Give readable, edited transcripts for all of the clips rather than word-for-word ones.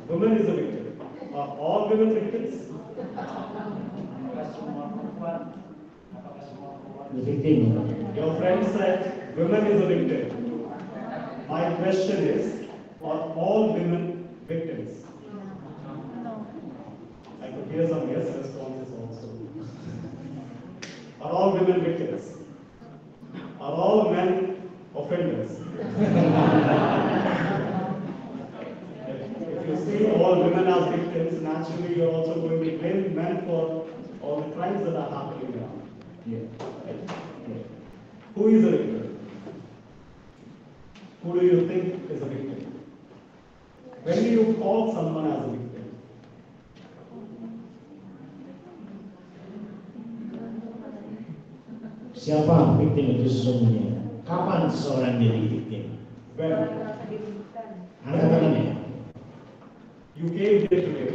Woman is a victim. Are all women victims? The victim. Your friend said women is a victim. My question is, are all women victims? I could hear some yes responses also. Are all women victims? Are all men offenders? If you see all women as victims, naturally you're also going to blame men for all the crimes that are happening around. Right? Who is a victim? Who do you think is a victim? When do you call someone as a victim? Siapa victim itu sesungguhnya? Kapan seseorang jadi victim? When? Angkat tangannya. You came here today,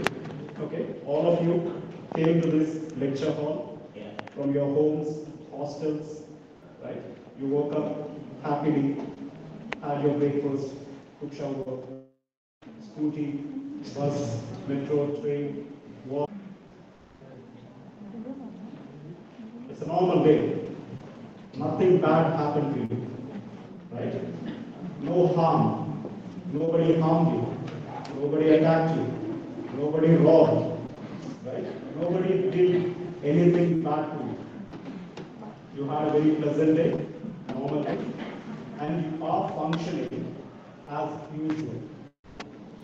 okay? All of you came to this lecture hall from your homes, hostels, right? You woke up happily, had your breakfast, took shower, scooty, bus, metro, train, walk. It's a normal day. Nothing bad happened to you, right? No harm. Nobody harmed you. Nobody attacked you. Nobody robbed. Right? Nobody did anything bad to you. You had a very pleasant day, normal day, and you are functioning as usual.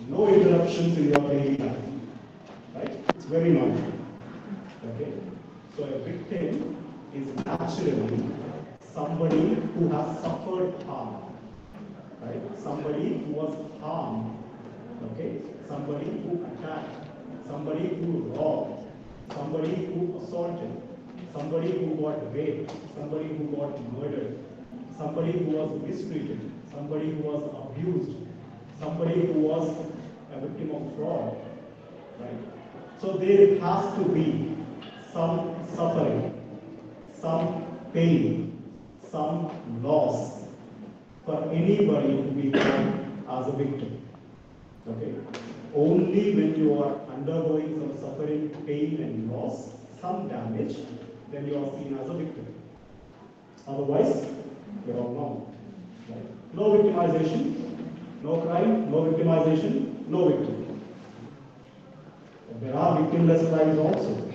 No interruptions in your daily life. Right? It's very normal. Okay? So a victim is naturally somebody who has suffered harm. Right? Somebody who was harmed. Okay? Somebody who attacked, somebody who robbed, somebody who assaulted, somebody who got raped, somebody who got murdered, somebody who was mistreated, somebody who was abused, somebody who was a victim of fraud. Right? So there has to be some suffering, some pain, some loss for anybody to be called as a victim. Okay? Only when you are undergoing some suffering, pain and loss, some damage, then you are seen as a victim. Otherwise, you're all wrong. Right? No victimization, no crime, no victimization, no victim. But there are victimless crimes also.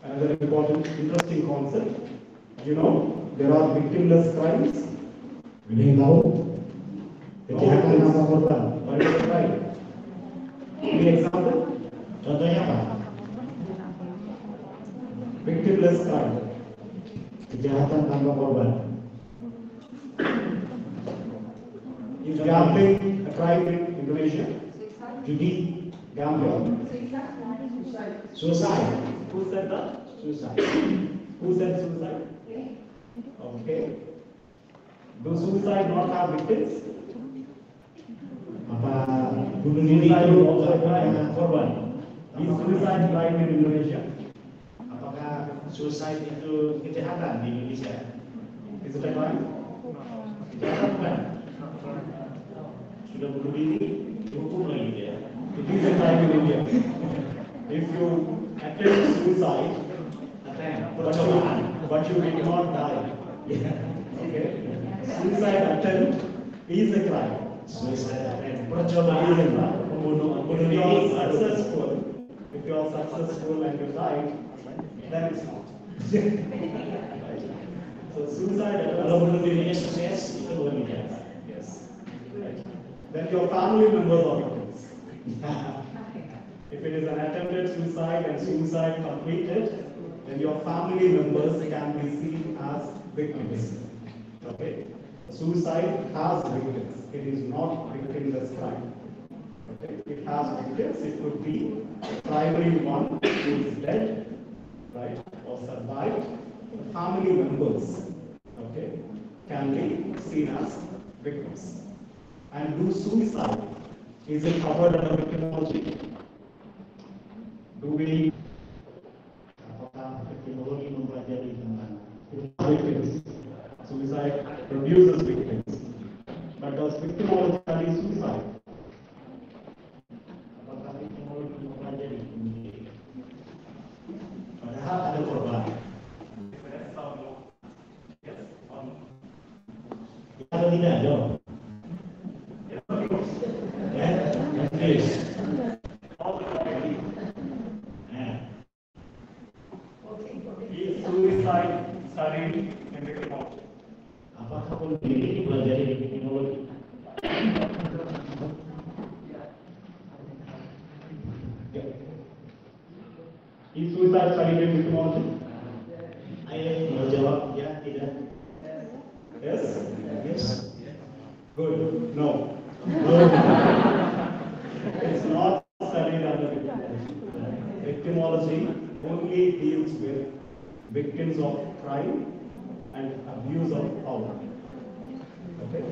Another important, interesting concept. You know, there are victimless crimes. Ada yang tahu? Kejahatan tanpa korban. What is the crime? Any example? Contohnya apa? Victimless crime. Kejahatan tanpa korban. Is gambling a crime in Indonesia? Judi. Gambling. Suicide. Who said that? Suicide. Who said suicide? Okay. Do suicide not have victims? Apa bunuh diri itu ada korban? Is suicide crime in Indonesia? Apakah suicide itu kejahatan di Indonesia? Is it a crime? Kejahatan bukan? Sudah bunuh diri, dihukum lagi dia. It is a crime in India. If you attempt suicide, but you did not die. Okay? Suicide attempt is a crime. Suicide attempt. Percobaan Percobaan membunuh diri successful. If you are successful and you die, then it's not. Right? So suicide Kalau attempt. bunuh dirinya sukses itu bukan kejahatan. Yes. Right. Then your family members are victims. If it is an attempted suicide and suicide completed, then your family members can be seen as victims. Okay? Suicide has victims. It is not victimless crime. Okay? It has victims. It could be primary one who is dead, right, or survived. Family members, okay, can be seen as victims. And do suicide, is it covered under victimology? Do we Apakah victimology mempelajari tentang victims? Suicide produces victims. But does victimology study suicide? atau tidak? Jawab. Ya, yes. Is suicide studied in victimology? Apakah bunuh diri dipelajari di victimology? Is suicide studied in victimology? Ayo, mau jawab ya, tidak? Yes? Yes. Good. No. No. It's not studied under victimology. Victimology only deals with victims of crime and abuse of power. Okay?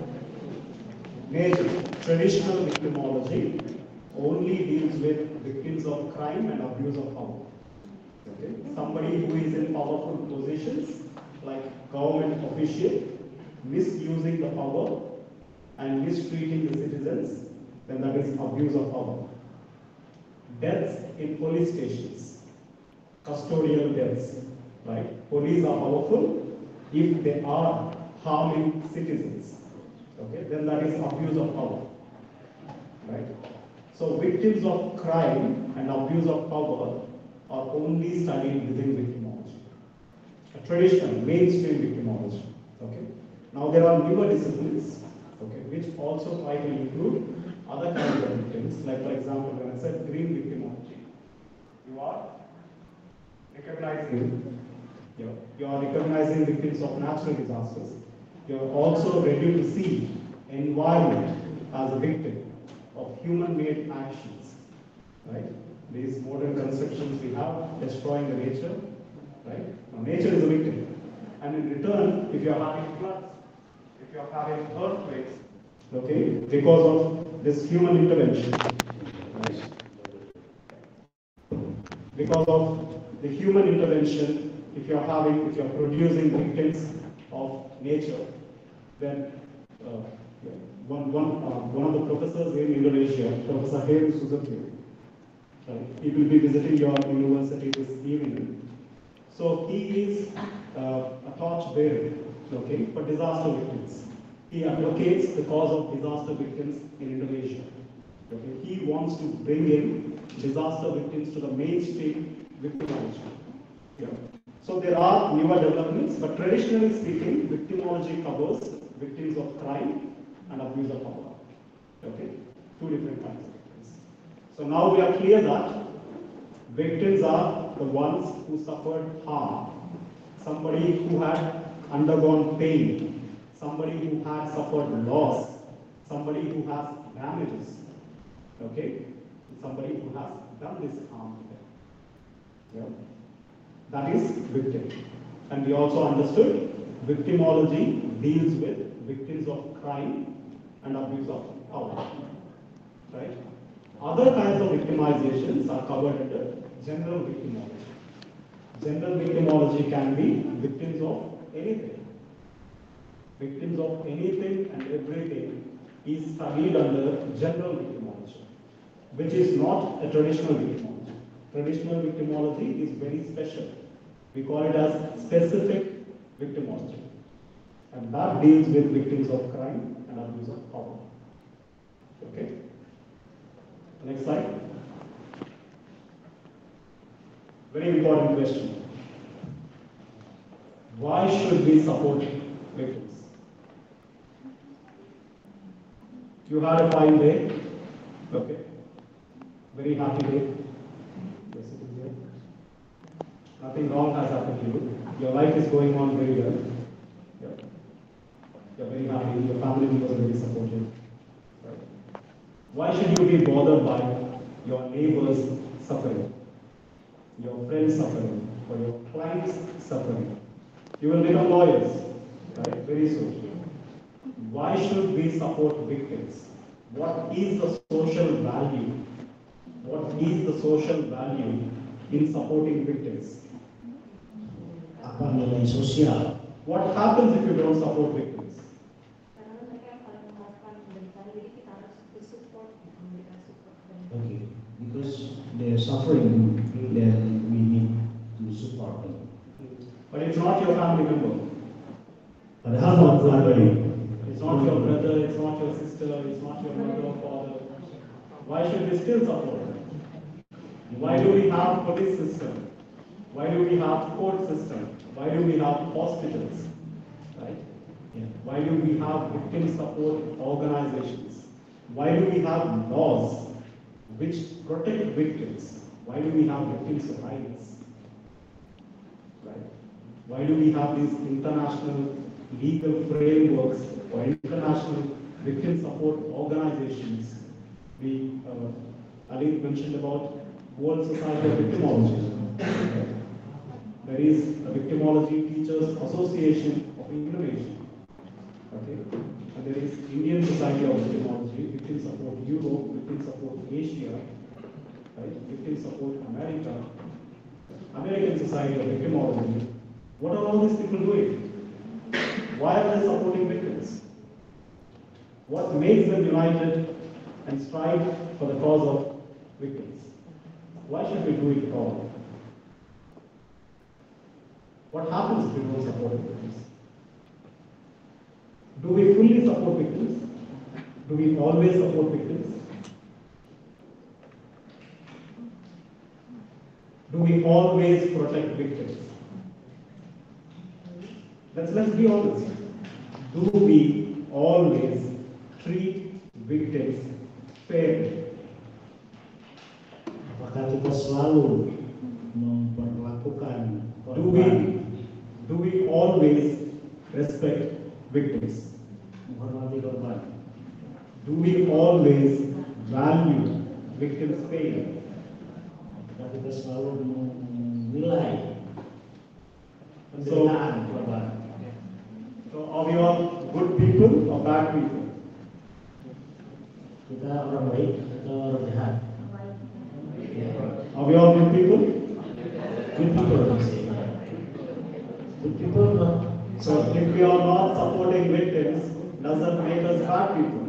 Major traditional victimology only deals with victims of crime and abuse of power. Okay? Somebody who is in powerful positions, like government official, misusing the power and mistreating the citizens, then that is abuse of power. Deaths in police stations, custodial deaths, right? Police are powerful if they are harming citizens, okay? Then that is abuse of power, right? So victims of crime and abuse of power are only studied within victimology, a traditional mainstream victimology, okay? Now there are newer disciplines, okay, which also try to include other kinds of victims, like for example, when I said green victimology, you are recognizing, you are recognizing victims of natural disasters. You are also ready to see environment as a victim of human-made actions, right? These modern conceptions we have destroying the nature, right? Now, nature is a victim, and in return, if you are having floods, if you are having earthquakes, okay, because of this human intervention, right? Because of the human intervention, if you are producing victims of nature, then one of the professors in Indonesia, Professor Heru Suzatio, he will be visiting your university this evening. So he is a torchbearer, okay, for disaster victims. He advocates the cause of disaster victims in Indonesia. Okay. He wants to bring in disaster victims to the mainstream victimology. Yeah. So there are newer developments, but traditionally speaking, victimology covers victims of crime and abuse of power. Okay, two different kinds of victims. So now we are clear that victims are the ones who suffered harm, somebody who had undergone pain, somebody who had suffered loss, somebody who has damages. Okay, somebody who has done this harm to them. Yeah. That is victim. And we also understood victimology deals with victims of crime and abuse of power. Right? Other kinds of victimizations are covered under general victimology. General victimology can be victims of anything. Victims of anything and everything is studied under general victimology, which is not a traditional victimology. Traditional victimology is very special. We call it as specific victimology. And that deals with victims of crime and abuse of power. Okay? Next slide. Very important question. Why should we support victims? You had a fine day. Okay? Very happy day. Nothing wrong has happened to you. Your life is going on very well. Yeah. You're very happy. Your family members are very supportive. Right? Why should you be bothered by your neighbors suffering, your friends suffering, or your clients suffering? You will become lawyers, right? Very soon. Why should we support victims? What is the social value? What is the social value in supporting victims? Apa nilai sosial? What happens if you don't support victims? Okay, because they're suffering, then we need to support them. But it's not your family member. Padahal bukan keluarga ini. It's not lost your mother or father, why should we still support them? Why do we have police system? Why do we have court system? Why do we have hospitals? Right? Why do we have victim support organizations? Why do we have laws which protect victims? Why do we have victims' rights? Right? Why do we have these international legal frameworks or international victim support organizations? Ali mentioned about World Society of Victimology. There is a Victimology Teachers Association of Indonesia. Okay? And there is Indian Society of Victimology, Victim Support Europe, Victim Support Asia, right? Victim Support America, American Society of Victimology. What are all these people doing? Why are they supporting victims? What makes them united and strive for the cause of victims? Why should we do it at all? What happens if we don't support victims? Do we fully support victims? Do we always support victims? Do we always protect victims? Let's be honest. Do we always treat victims fairly? Apakah kita selalu memperlakukan Do we always respect victims? menghormati korban? Do we always value victims' pain? Apakah kita selalu menilai So, penderitaan korban? so are we all good people or bad people? Kita orang baik atau orang jahat? Are we all good people? Good people, good people, no? So if we are not supporting victims, doesn't make us bad people.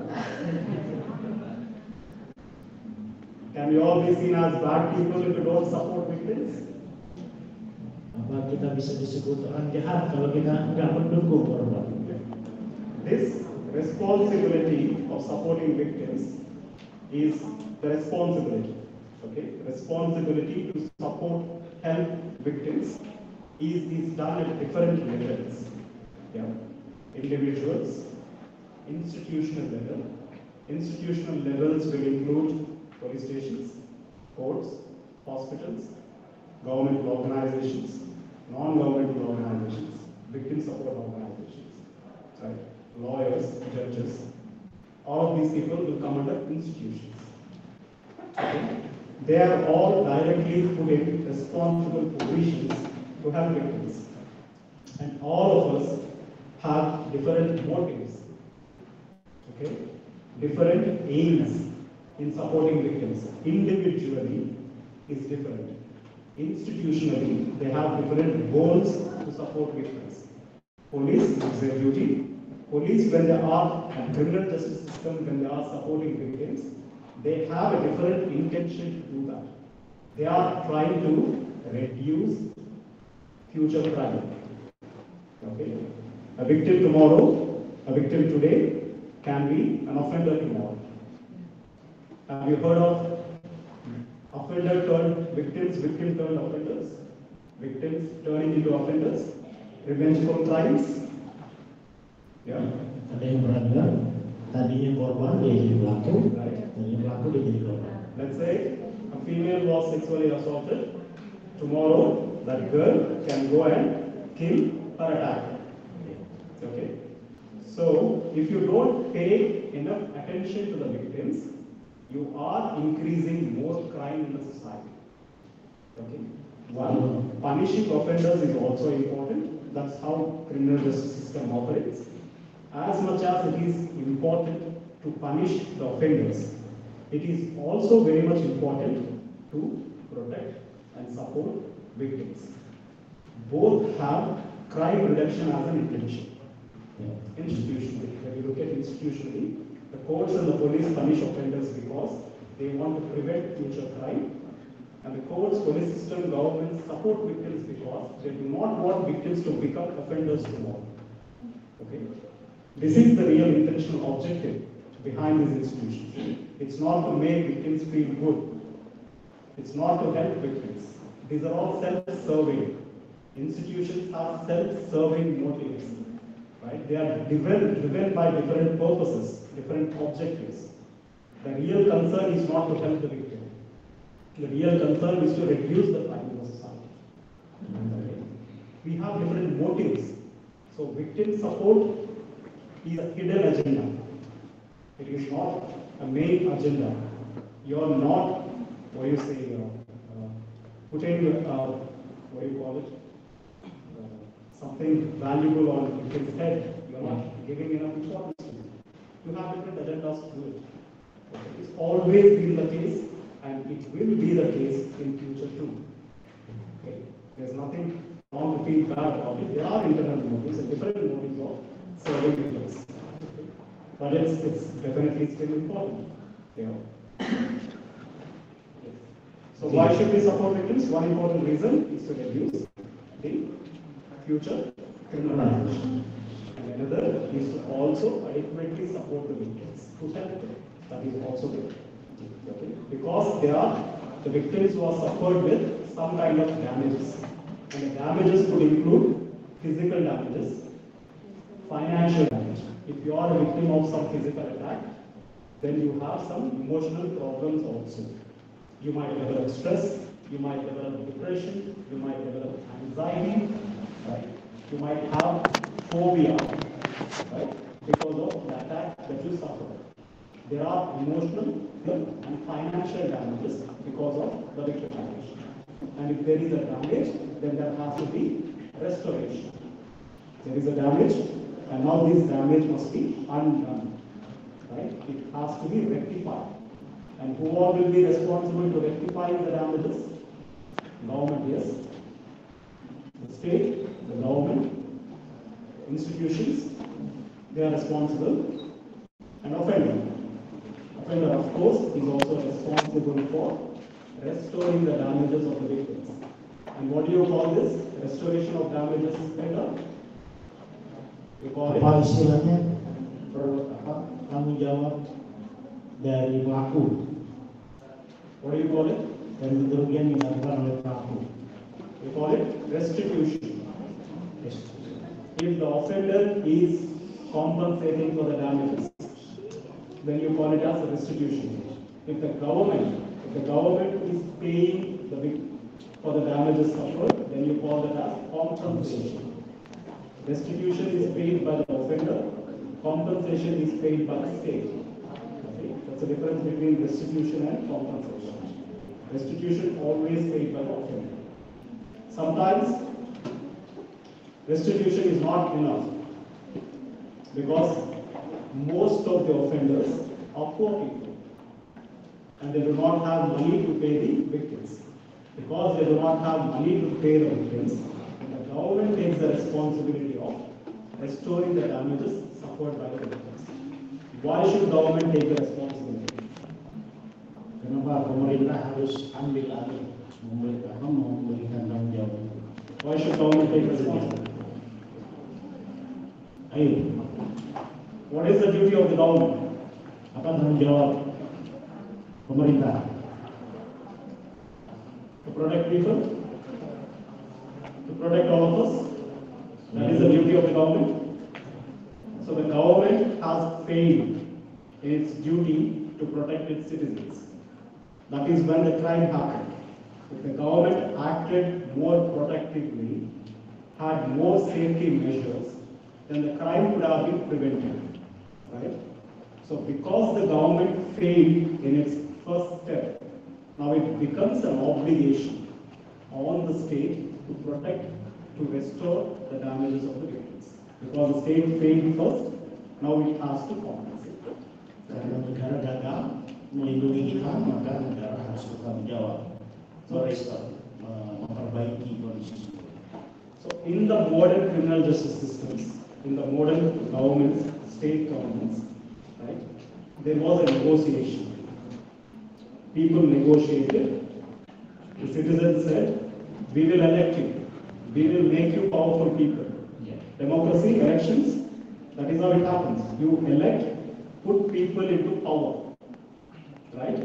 Can we all be seen as bad people if we don't support victims? Apa kita bisa disebut orang jahat kalau kita nggak mendukung korban? This responsibility of supporting victims is the responsibility. Okay, responsibility to support, help victims is done at different levels. Yeah, individuals, institutional level. Institutional levels will include police stations, courts, hospitals, governmental organizations, non-governmental organizations, victim support organizations, right? Lawyers, judges. All of these people will come under institutions. Okay? They are all directly put in responsible positions to help victims. And all of us have different motives, okay? Different aims in supporting victims. Individually is different. Institutionally, they have different goals to support victims. Police, it's their duty. Police, when they are, and criminal justice system, when they are supporting victims, they have a different intention to do that. They are trying to reduce future crime. Okay? A victim tomorrow, a victim today can be an offender tomorrow. Have you heard of offender turned victims, victim turned offenders? Victims turning into offenders? Revengeful crimes? Yeah. Ada yang pernah dengar? Tadinya korban dia jadi pelaku, Right. tadinya pelaku dia jadi korban. Let's say a female was sexually assaulted. Tomorrow, that girl can go and kill her attacker. Okay? So, if you don't pay enough attention to the victims, you are increasing more crime in the society. Okay? One, punishing offenders is also important. That's how criminal justice system operates. As much as it is important to punish the offenders, it is also very much important to protect and support victims. Both have crime reduction as an intention. Institutionally, when you look at institutionally, the courts and the police punish offenders because they want to prevent future crime, and the courts, police system, government support victims because they do not want victims to become offenders tomorrow. Okay? This is the real intentional objective behind these institutions. It's not to make victims feel good. It's not to help victims. These are all self-serving. Institutions have self-serving motives. Right? They are driven by different purposes, different objectives. The real concern is not to help the victim. The real concern is to reduce the crime in the society. Okay? We have different motives. So victim support is a hidden agenda. It is not a main agenda. You are not, what do you say, putting, what do you call it, something valuable on victim's head. You are not giving enough importance to it. You have different agendas to do it. Okay. It's always been the case, and it will be the case in future too. Okay. There's nothing wrong to feel bad about it. There are internal motives and different motives of serving victims. Okay. But it's definitely still important. Yeah. So why should we support victims? One important reason is to reduce the future criminalization. And another is to also adequately support the victims, to help them. That is also good. Okay? Because the victims who are suffered with some kind of damages. And the damages could include physical damages, financial damage. If you are a victim of some physical attack, then you have some emotional problems also. You might develop stress, you might develop depression, you might develop anxiety, right? You might have phobia, right? Because of the attack that you suffered. There are emotional and financial damages because of the victimization. And if there is a damage, then there has to be restoration. There is a damage, and now this damage must be undone. Right? It has to be rectified. And who all will be responsible to rectify the damages? Government, yes. The state, the government, institutions, they are responsible. And offender. Offender, of course, is also responsible for restoring the damages of the victims. And what do you call this? Restoration of damages is better? You call it? Apa istilahnya tanggung jawab dari pelaku. What do you call it? Dari kerugian yang dilakukan oleh pelaku. We call it restitution. If the offender is compensating for the damages, then you call it as a restitution. If the government is paying the victim for the damages suffered, then you call it as compensation. Restitution is paid by the offender, compensation is paid by the state. Okay? That's the difference between restitution and compensation. Restitution always paid by the offender. Sometimes restitution is not enough because most of the offenders are poor people and they do not have money to pay the victims. Because they do not have money to pay the victims, the government takes the responsibility of restoring the damages suffered by the victims. Why should government take the responsibility? Kenapa pemerintah harus ambil alih memberikan tanggung jawab? Why should government take responsibility? Ayo, What is the duty of the government? apa tanggung jawab pemerintah? To protect people? To protect all of us? That is the duty of the government. So the government has failed in its duty to protect its citizens. That is when the crime happened. If the government acted more protectively, had more safety measures, then the crime could have been prevented. Right? So because the government failed in its first step, now it becomes an obligation on the state to protect, to restore the damages of the victims. Because the state failed first, now it has to compensate. Karena negara gagal melindungi kita, maka negara harus bertanggung jawab memperbaiki kondisi. So in the modern criminal justice systems, in the modern governments, state governments, right, there was a negotiation. People negotiated. The citizens said, we will elect you. We will make you powerful people. Yeah. Democracy, elections, that is how it happens. You elect put people into power. Right?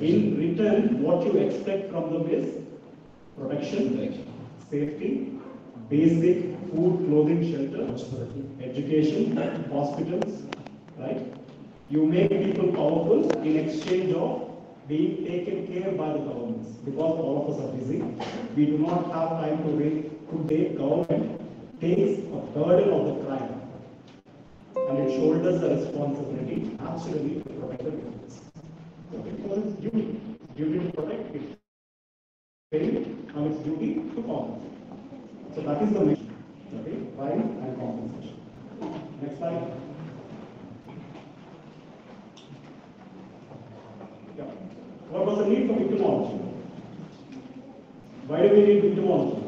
In return, what you expect from them is protection, safety, basic food, clothing, shelter, education, hospitals, right? You make people powerful in exchange of being taken care by the governments. Because all of us are busy, we do not have time to wait. Today, government takes a burden of the crime and it shoulders the responsibility naturally to protect the victims. Okay? Because it's duty. Duty to protect it. And its duty to compensate. So that is the mission. Okay? Crime and compensation. Next slide. Yeah. What was the need for victimology? Why do we need victimology?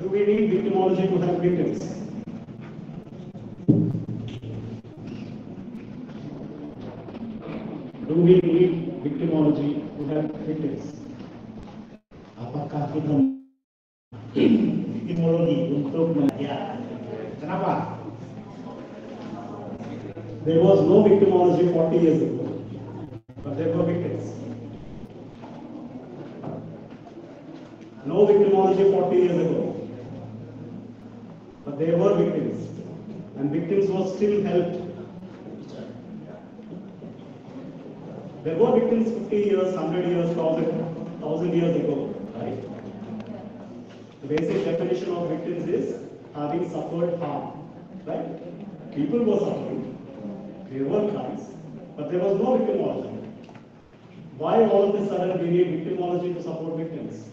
Do we need victimology to help victims? Do we need victimology to help victims? Apakah kita victimology untuk mengajar? Kenapa? There was no victimology 40 years ago, but there were victims. No victimology 40 years ago, but there were victims, and victims were still helped. There were victims 50 years, 100 years, 1000 years ago, right? The basic definition of victims is having suffered harm, right? People were suffering, there were crimes, but there was no victimology. Why all of a sudden we need victimology to support victims?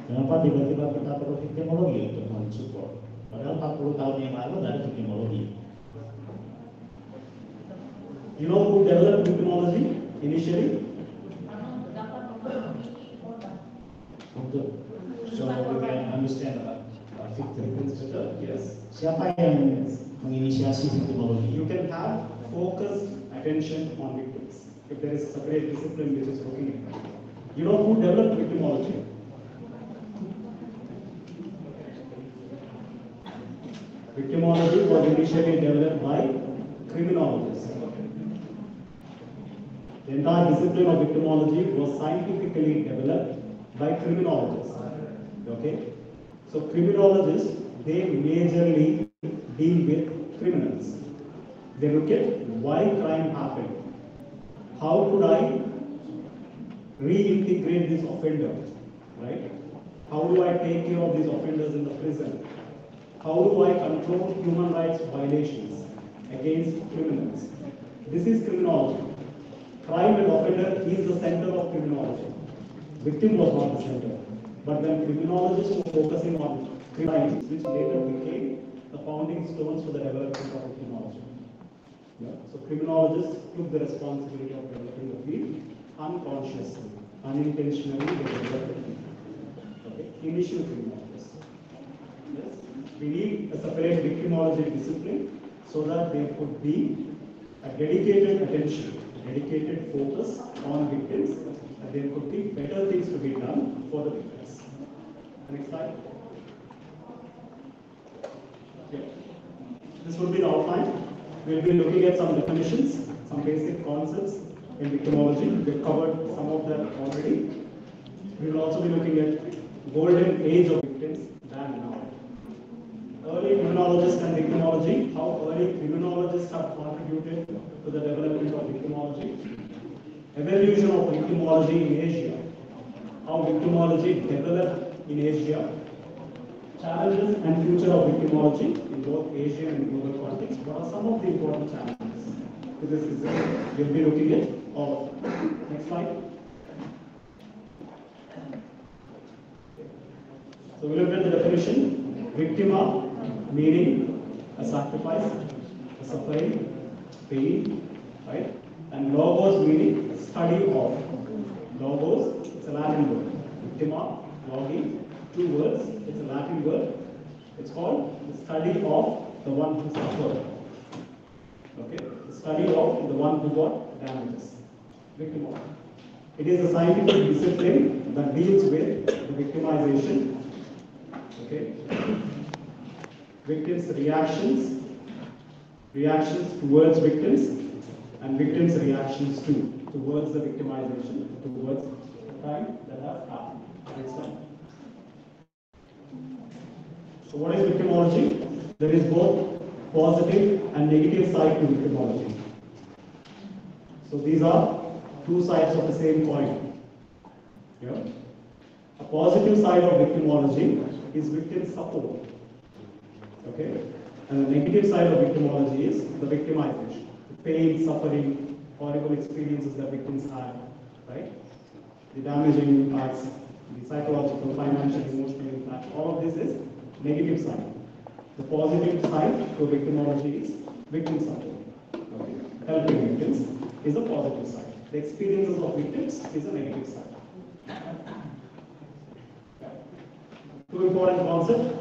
Kenapa tiba-tiba kita perlu victimology untuk mensupport? Padahal 40 tahun yang lalu tidak ada victimology. You know who developed victimology initially? So we can understand about victims better. Yes. Siapa yang menginisiasi victimology? You can have focused attention on victims if there is a separate discipline which is looking at that. You know who developed victimology? Victimology was initially developed by criminologists. The entire discipline of victimology was scientifically developed by criminologists. Okay? So criminologists, they majorly deal with criminals. They look at why crime happened. How could I reintegrate this offender? Right? How do I take care of these offenders in the prison? How do I control human rights violations against criminals? This is criminology. Crime and offender is the center of criminology. Victim was not the center. But when criminologists were focusing on crimes, which later became the founding stones for the development of victimology. Yeah. So criminologists took the responsibility of developing the field unconsciously, unintentionally they developed the field. Okay. Initial criminologists. Yes. We need a separate victimology discipline so that there could be a dedicated attention, dedicated focus on victims, and there could be better things to be done for the victims. Next slide. Yeah. This will be the outline. We'll be looking at some definitions, some basic concepts in victimology. We've covered some of them already. We will also be looking at golden age of victims than now. Early criminologists and victimology, how early criminologists have contributed to the development of victimology. Evolution of victimology in Asia, how victimology developed in Asia. Challenges and future of victimology in both Asian and global context. What are some of the important challenges to this research? We'll be looking at all of them. Next slide. So we looked at the definition. Victima, meaning a sacrifice, a suffering, pain, right? And logos, meaning study of. Logos, it's a Latin word. Victima, logi, two words, it's a Latin word. It's called the study of the one who suffered. Okay? The study of the one who got damages. Victimology. It is a scientific discipline that deals with the victimization, okay, victims' reactions towards victims, and victims' reactions towards the victimization, towards the crime that has happened. Next slide. So what is victimology? There is both positive and negative side to victimology. So these are two sides of the same coin. Yeah? A positive side of victimology is victim support. Okay? And the negative side of victimology is the victimization. The pain, suffering, horrible experiences that victims have, right? The damaging impacts, the psychological, financial, emotional impact, all of this is negative side. The positive side to victimology is victim support. Okay? Helping victims is a positive side. The experiences of victims is a negative side. Two important concepts.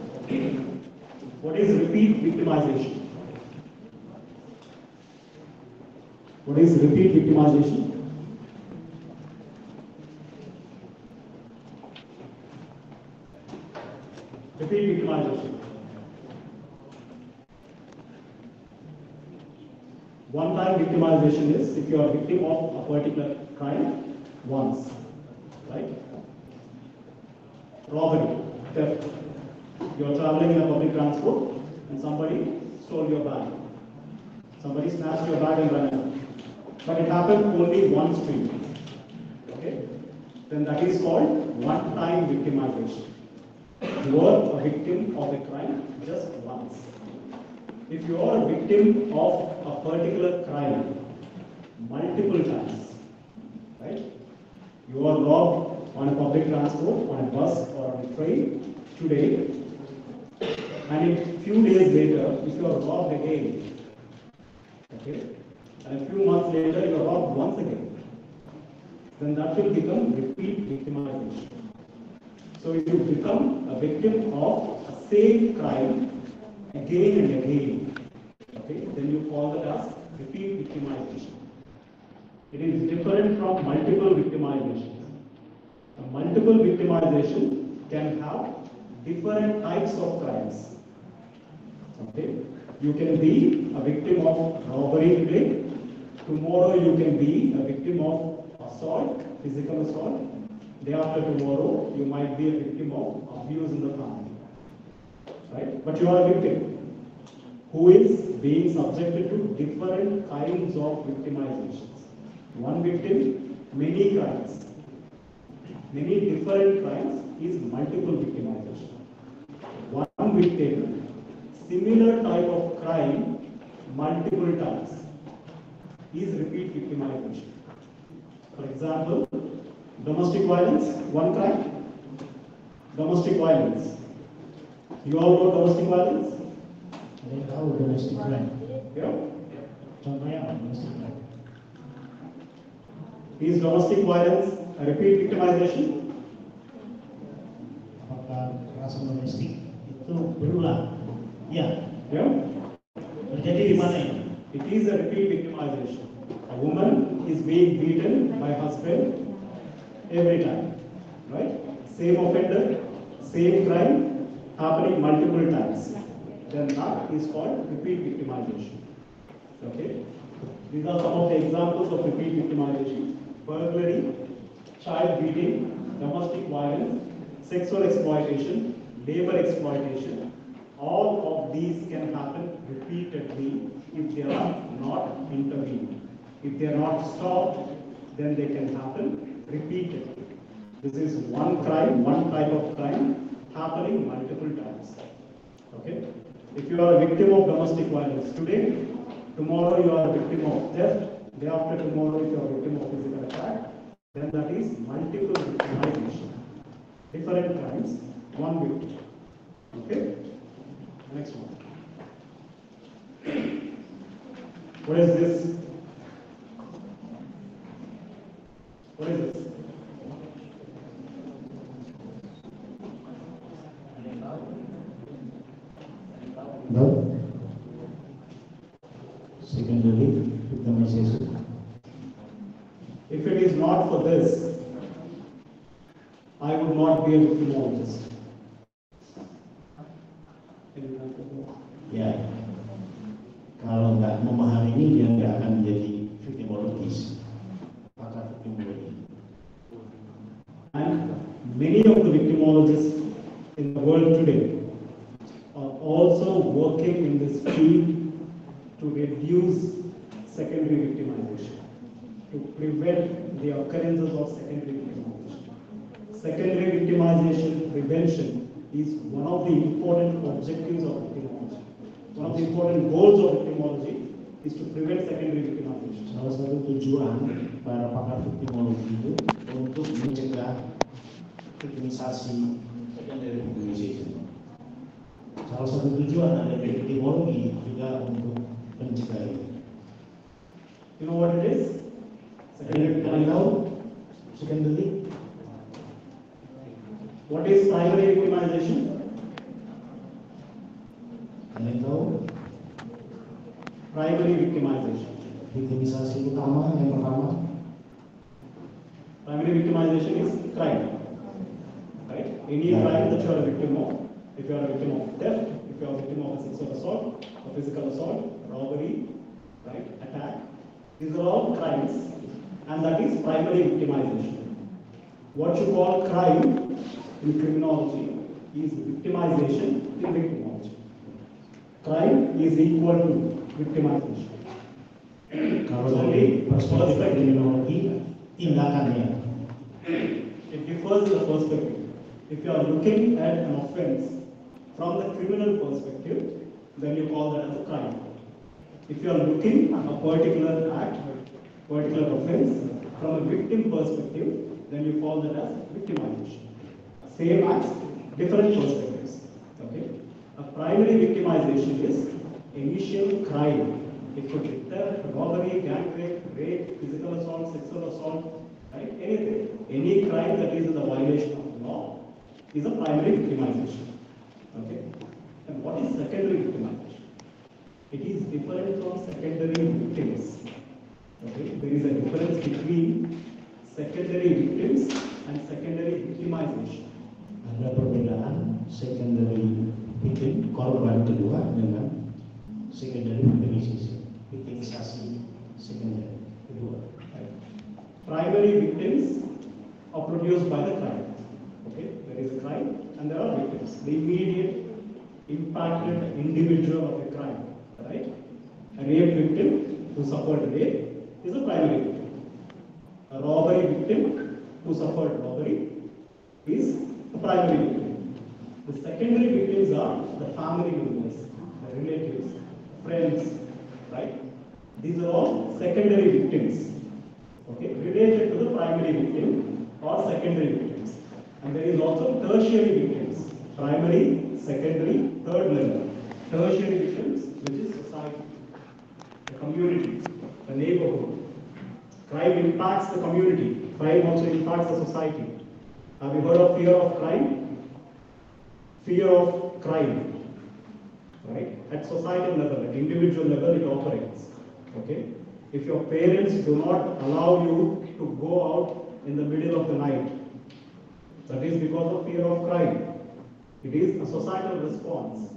What is repeat victimization? What is repeat victimization? Repeat victimization. One-time victimization is if you are a victim of a particular crime once, right? Robbery, theft. You are traveling in a public transport and somebody stole your bag. Somebody snatched your bag and ran away. But it happened only once to you. Okay? Then that is called one-time victimization. You are a victim of a crime just once. If you are a victim of a particular crime multiple times, right? You are robbed on a public transport, on a bus or on a train today, and a few days later, if you are robbed again, okay, and a few months later you are robbed once again, then that will become repeat victimization. So if you become a victim of a same crime again and again, okay, then you call that as repeat victimization. It is different from multiple victimization. A multiple victimization can have different types of crimes. Okay, you can be a victim of robbery today. Tomorrow you can be a victim of assault, physical assault. Day after tomorrow you might be a victim of abuse in the family. Right? But you are a victim who is being subjected to different kinds of victimizations. One victim, many crimes. Many different crimes is multiple victimization. One victim, similar type of crime, multiple times, is repeat victimization. For example, domestic violence, one crime. Domestic violence. You all know domestic violence? Saya tahu domestic crime. Yeah. Contohnya apa domestic crime? Is domestic violence a repeat victimization? Apakah kekerasan domestik itu berulang? Ya. Yeah. Terjadi di mana ini? It is a repeat victimization. A woman is being beaten by husband every time, right? Same offender, same crime, happening multiple times. Then that is called repeat victimization. Okay? These are some of the examples of repeat victimization. Burglary, child beating, domestic violence, sexual exploitation, labor exploitation. All of these can happen repeatedly if they are not intervened. If they are not stopped, then they can happen repeatedly. This is one crime, one type of crime happening multiple times. Okay? If you are a victim of domestic violence today, tomorrow you are a victim of theft, day after tomorrow if you are a victim of physical attack, then that is multiple victimization. Different crimes, one victim. Okay? Next one. What is this? What is this? No. Secondly, victimization. If it is not for this, I would not be a victimologist. Ya, kalau nggak memahami ini dia nggak akan menjadi victimologis, pakar victimologi. And many of the victimologists in the world today are also working in this field to reduce secondary victimization, to prevent the occurrences of secondary victimization. Secondary victimization prevention is one of the important objectives of victimology. One of the important goals of victimology is to prevent secondary victimization. Salah satu tujuan para pakar victimologi itu untuk mencegah victimisasi secondary victimization. Salah satu tujuan dari victimologi juga untuk mencegah itu. You know what it is? Secondary victimization. Secondary. What is primary victimization? Kalian tahu? Primary victimization. Victimisasi utama yang pertama. Primary victimization is crime. Right? Any crime that you are a victim of. If you are a victim of theft, if you are a victim of a sexual assault, a physical assault, robbery, right, attack, these are all crimes, and that is primary victimization. What you call crime in criminology is victimization in victimology. Crime is equal to victimization. Kalau dari perspektif kriminologi, tindakannya. It differs in the perspective. If you are looking at an offense from the criminal perspective, then you call that as a crime. If you are looking at a particular act, particular offense from a victim perspective, then you call that as victimization. Same acts, different perspectives. Okay? A primary victimization is initial crime. It could be theft, robbery, gang rape, physical assault, sexual assault, right? Anything. Any crime that is in the violation of the law is a primary victimization. Okay? And what is secondary victimization? It is different from secondary victims. Okay? There is a difference between secondary victims and secondary victimization. Ada perbedaan secondary victim, korban kedua, dengan secondary victimisasi secondary kedua. Right. Primary victims are produced by the crime. Okay, there is a crime and there are victims. The immediate impacted individual of a crime. Right? A rape victim who suffered rape is a primary victim. A robbery victim who suffered robbery is a primary victim. The secondary victims are the family members, the relatives, friends, right? These are all secondary victims, okay, related to the primary victim or secondary victims. And there is also tertiary victims, primary, secondary, third level. Tertiary victims, which is society, the community, the neighborhood. Crime impacts the community, crime also impacts the society. Have you heard of fear of crime? Fear of crime, right? At societal level, at individual level, it operates. Okay? If your parents do not allow you to go out in the middle of the night, that is because of fear of crime. It is a societal response,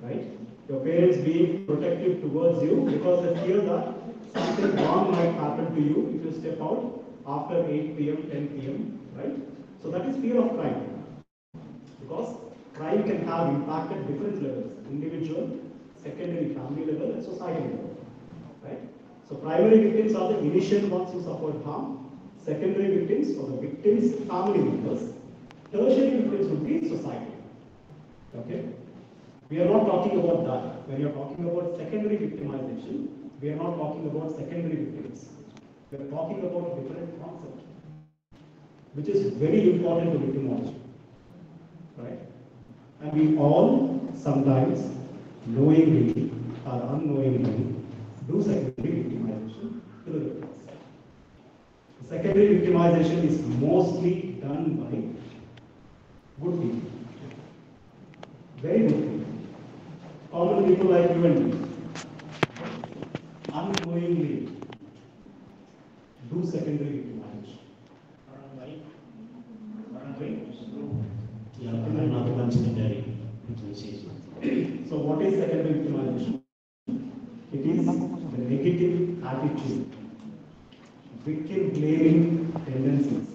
right? Your parents being protective towards you because they fear that something wrong might happen to you if you step out after 8 p.m., 10 p.m., right? So that is fear of crime. Because crime can have impact at different levels, individual, secondary, family level, and society level, right? So primary victims are the initial ones who suffered harm, secondary victims or the victims' family members, tertiary victims would be society. Okay? We are not talking about that. When you are talking about secondary victimization, we are not talking about secondary victims. We are talking about a different concept, which is very important to victimology. Right? And we all sometimes, knowingly or unknowingly, do secondary victimization to the victims. Secondary victimization is mostly done by good people. Very good people. Common people like you and me. Unknowingly do secondary victimization. Orang baik non-secondary victimization. So what is secondary victimization? It is the negative attitude, victim blaming tendencies,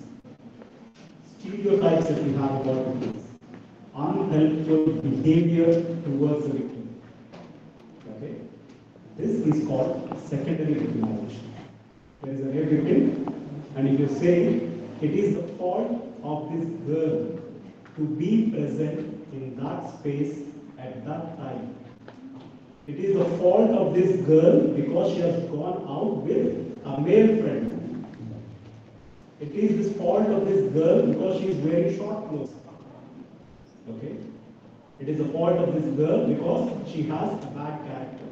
stereotypes that we have about victims, unhelpful behavior towards the victim. Okay? This is called secondary victimization. There is a rape victim, and if you say it is the fault of this girl to be present in that space at that time. It is the fault of this girl because she has gone out with a male friend. It is the fault of this girl because she is wearing short clothes. Okay? It is the fault of this girl because she has a bad character.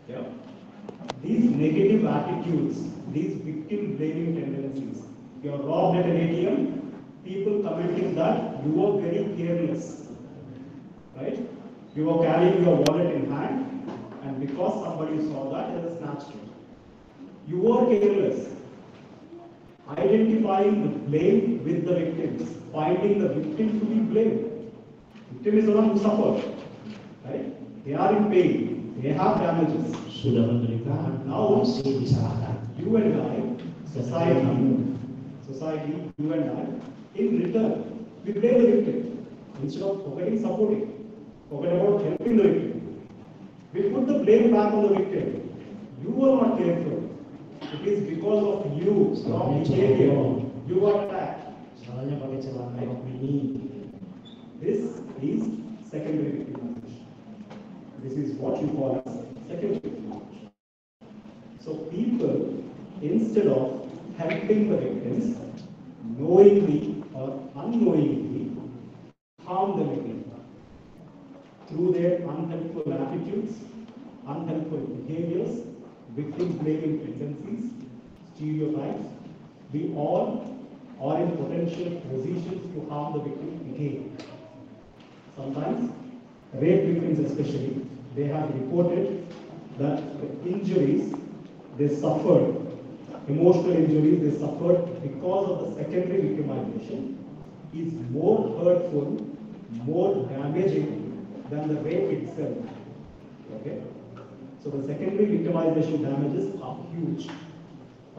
Yeah? These negative attitudes, these victim blaming tendencies. You are robbed at an ATM, people commenting that you were very careless. Right? You were carrying your wallet in hand, and because somebody saw that, they snatched it. You were careless. Identifying the blame with the victims, finding the victim to be blamed. Victim is the one who suffered. Right? They are in pain. They have damages. Sudah menderita, Now, masih disalahkan. you and I, society, you and I, in return, we blame the victim. Instead of forgetting supporting, forget about helping the victim. We put the blame back on the victim. You were not careful. It is because of you, strong behavior, you were attacked. Salahnya pakai celana rok mini. This is secondary victimization. This is what you call as secondary victimization. So people, instead of helping the victims, knowingly or unknowingly harm the victim through their unhelpful attitudes, unhelpful behaviors, victim blaming tendencies, stereotypes. We all are in potential positions to harm the victim again. Sometimes, rape victims especially, they have reported that the injuries they suffered, emotional injuries they suffered because of the secondary victimization is more hurtful, more damaging than the rape itself. Okay? So the secondary victimization damages are huge.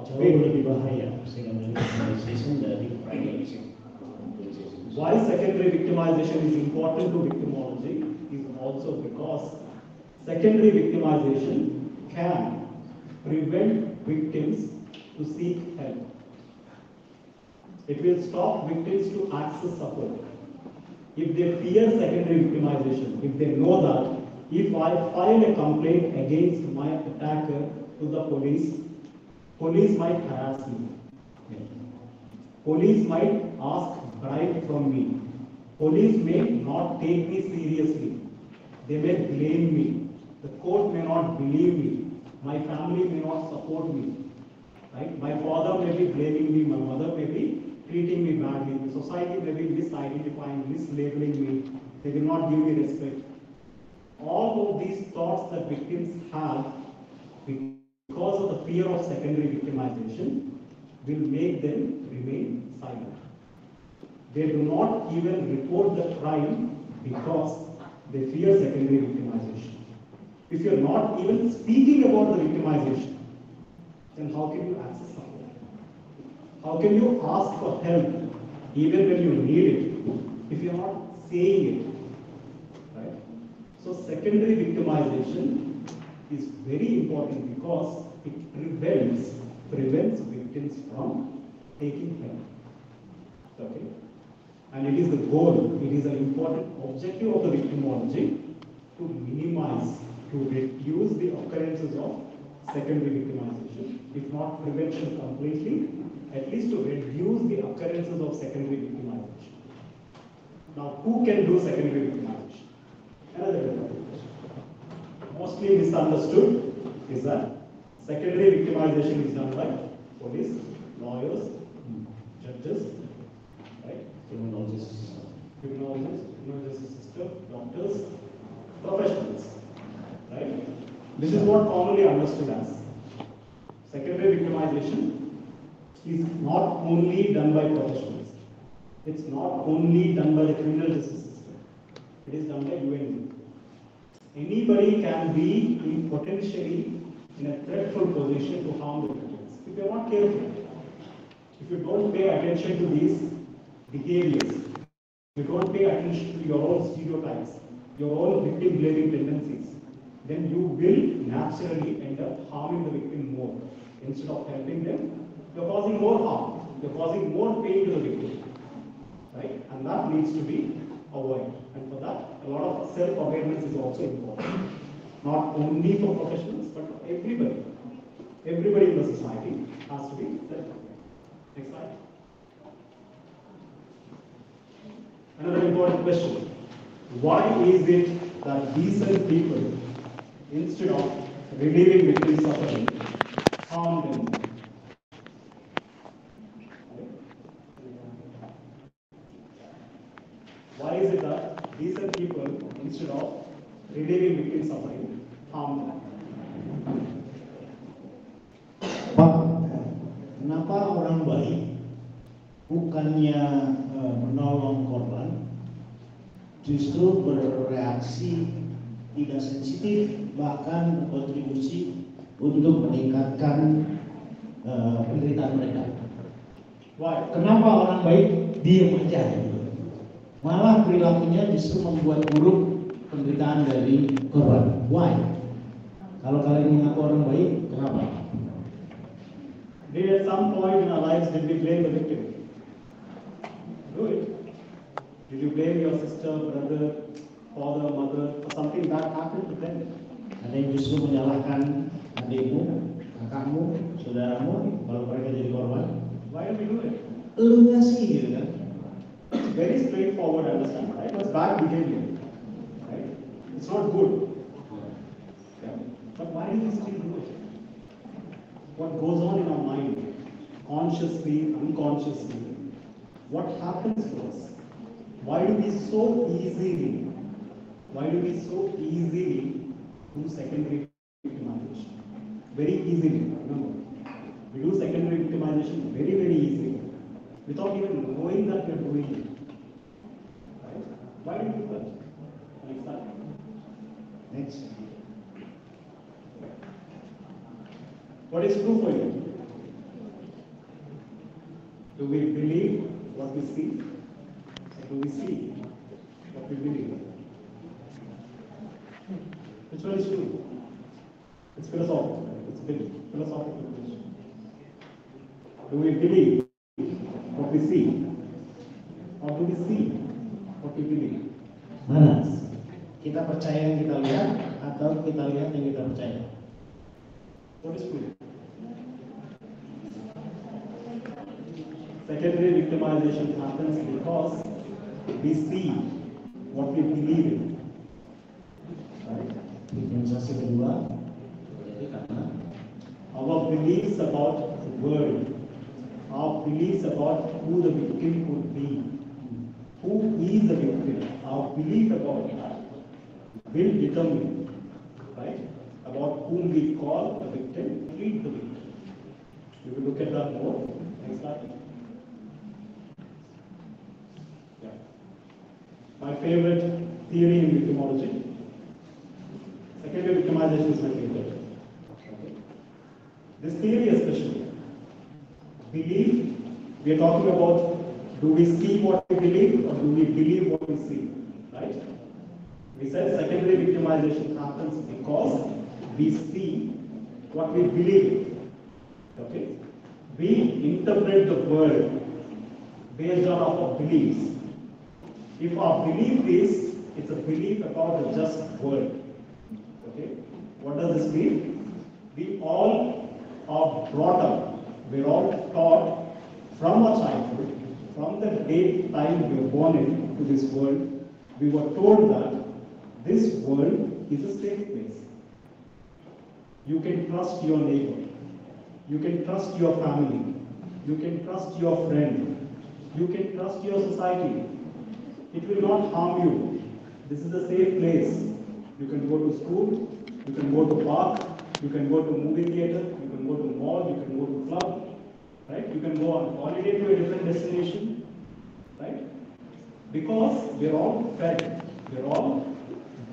Jauh lebih bahaya secondary victimization dari primary victimization. Why secondary victimization is important to victimology is also because secondary victimization can prevent victims to seek help. It will stop victims to access support. If they fear secondary victimization, if they know that if I file a complaint against my attacker to the police, police might harass me. Police might ask bribe from me. Police may not take me seriously. They may blame me. The court may not believe me. My family may not support me. Right? My father may be blaming me. My mother may be treating me badly. The society may be misidentifying, mislabeling me. They will not give me respect. All of these thoughts that victims have because of the fear of secondary victimization will make them remain silent. They do not even report the crime because they fear secondary victimization. If you are not even speaking about the victimization, then how can you access support? How can you ask for help even when you need it if you are not saying it? Right? So secondary victimization is very important because it prevents victims from taking help. Okay? And it is the goal, it is an important objective of the victimology to minimize, to reduce the occurrences of secondary victimization, if not prevention completely, at least to reduce the occurrences of secondary victimization. Now, who can do secondary victimization? Another question. Mostly misunderstood is that secondary victimization is done by police, lawyers, judges, right? Criminologists, criminal justice system, doctors, professionals, right? This is what commonly understood as. Secondary victimization is not only done by professionals. It's not only done by the criminal justice system. It is done by UN. Anybody can be in potentially in a threatful position to harm the victims. If you are not careful, if you don't pay attention to these behaviors, you don't pay attention to your own stereotypes, your own victim blaming tendencies, then you will naturally end up harming the victim more. Instead of helping them, you're causing more harm, you're causing more pain to the victim. Right? And that needs to be avoided. And for that, a lot of self-awareness is also important. Not only for professionals, but for everybody. Everybody in the society has to be self-aware. Next slide. Another important question. Why is it that decent people, instead of relieving victim suffering, harm them? Why is it that decent people, instead of relieving victim suffering, harm them? Pak, kenapa orang baik bukannya menolong korban, justru bereaksi tidak sensitif, bahkan berkontribusi untuk meningkatkan penderitaan mereka? Why? Kenapa orang baik diem aja? Malah perilakunya justru membuat buruk penderitaan dari korban. Why? Kalau kalian mengaku orang baik, kenapa? Did at some point in our lives did we blame the victim? Do it. Did you blame your sister, brother, father, mother for something that happened to them? Ada yang justru menyalahkan adikmu, kakakmu, saudaramu kalau mereka jadi korban. Why do we do it? Lu nggak sih gitu kan? Very straightforward, understand, right? It's bad behavior, right? It's not good. Yeah. But why do we still do it? What goes on in our mind, consciously, unconsciously? What happens to us? Why do we so easily do secondary victimization? Very easily, remember. We do secondary victimization very, very easily, without even knowing that we're doing it. Right? Why do we do that? Next slide. Next. What is true for you? Do we believe what we see? Or do we see what we believe? Which one is true? It's philosophical. It's a bit philosophical question. Do we believe what we see? Or do we see what we believe? Mana? Kita percaya yang kita lihat atau kita lihat yang kita percaya? What is true? Secondary victimization happens because we see what we believe in. Right? Victimisasi kedua jadi karena Our beliefs about the world, our beliefs about who the victim could be, who is the victim, our belief about that will determine, right, about whom we call the victim, treat the victim. We will look at that more. Next slide. Yeah. My favorite theory in victimology. Secondary victimization is my favorite. Okay. This theory especially, belief, we are talking about, do we see what we believe or do we believe what we see, right? We said secondary victimization happens because we see what we believe, okay? We interpret the world based on our beliefs. If our belief is, it's a belief about the just world, okay? What does this mean? We all are brought up, we're all taught from our childhood, from the time we were born into this world, we were told that this world is a safe place. You can trust your neighbor, you can trust your family, you can trust your friend, you can trust your society. It will not harm you. This is a safe place. You can go to school, you can go to park, you can go to movie theater, you can go to mall, you can go to club, right? You can go on holiday to a different destination, right? Because we're all fed, we're all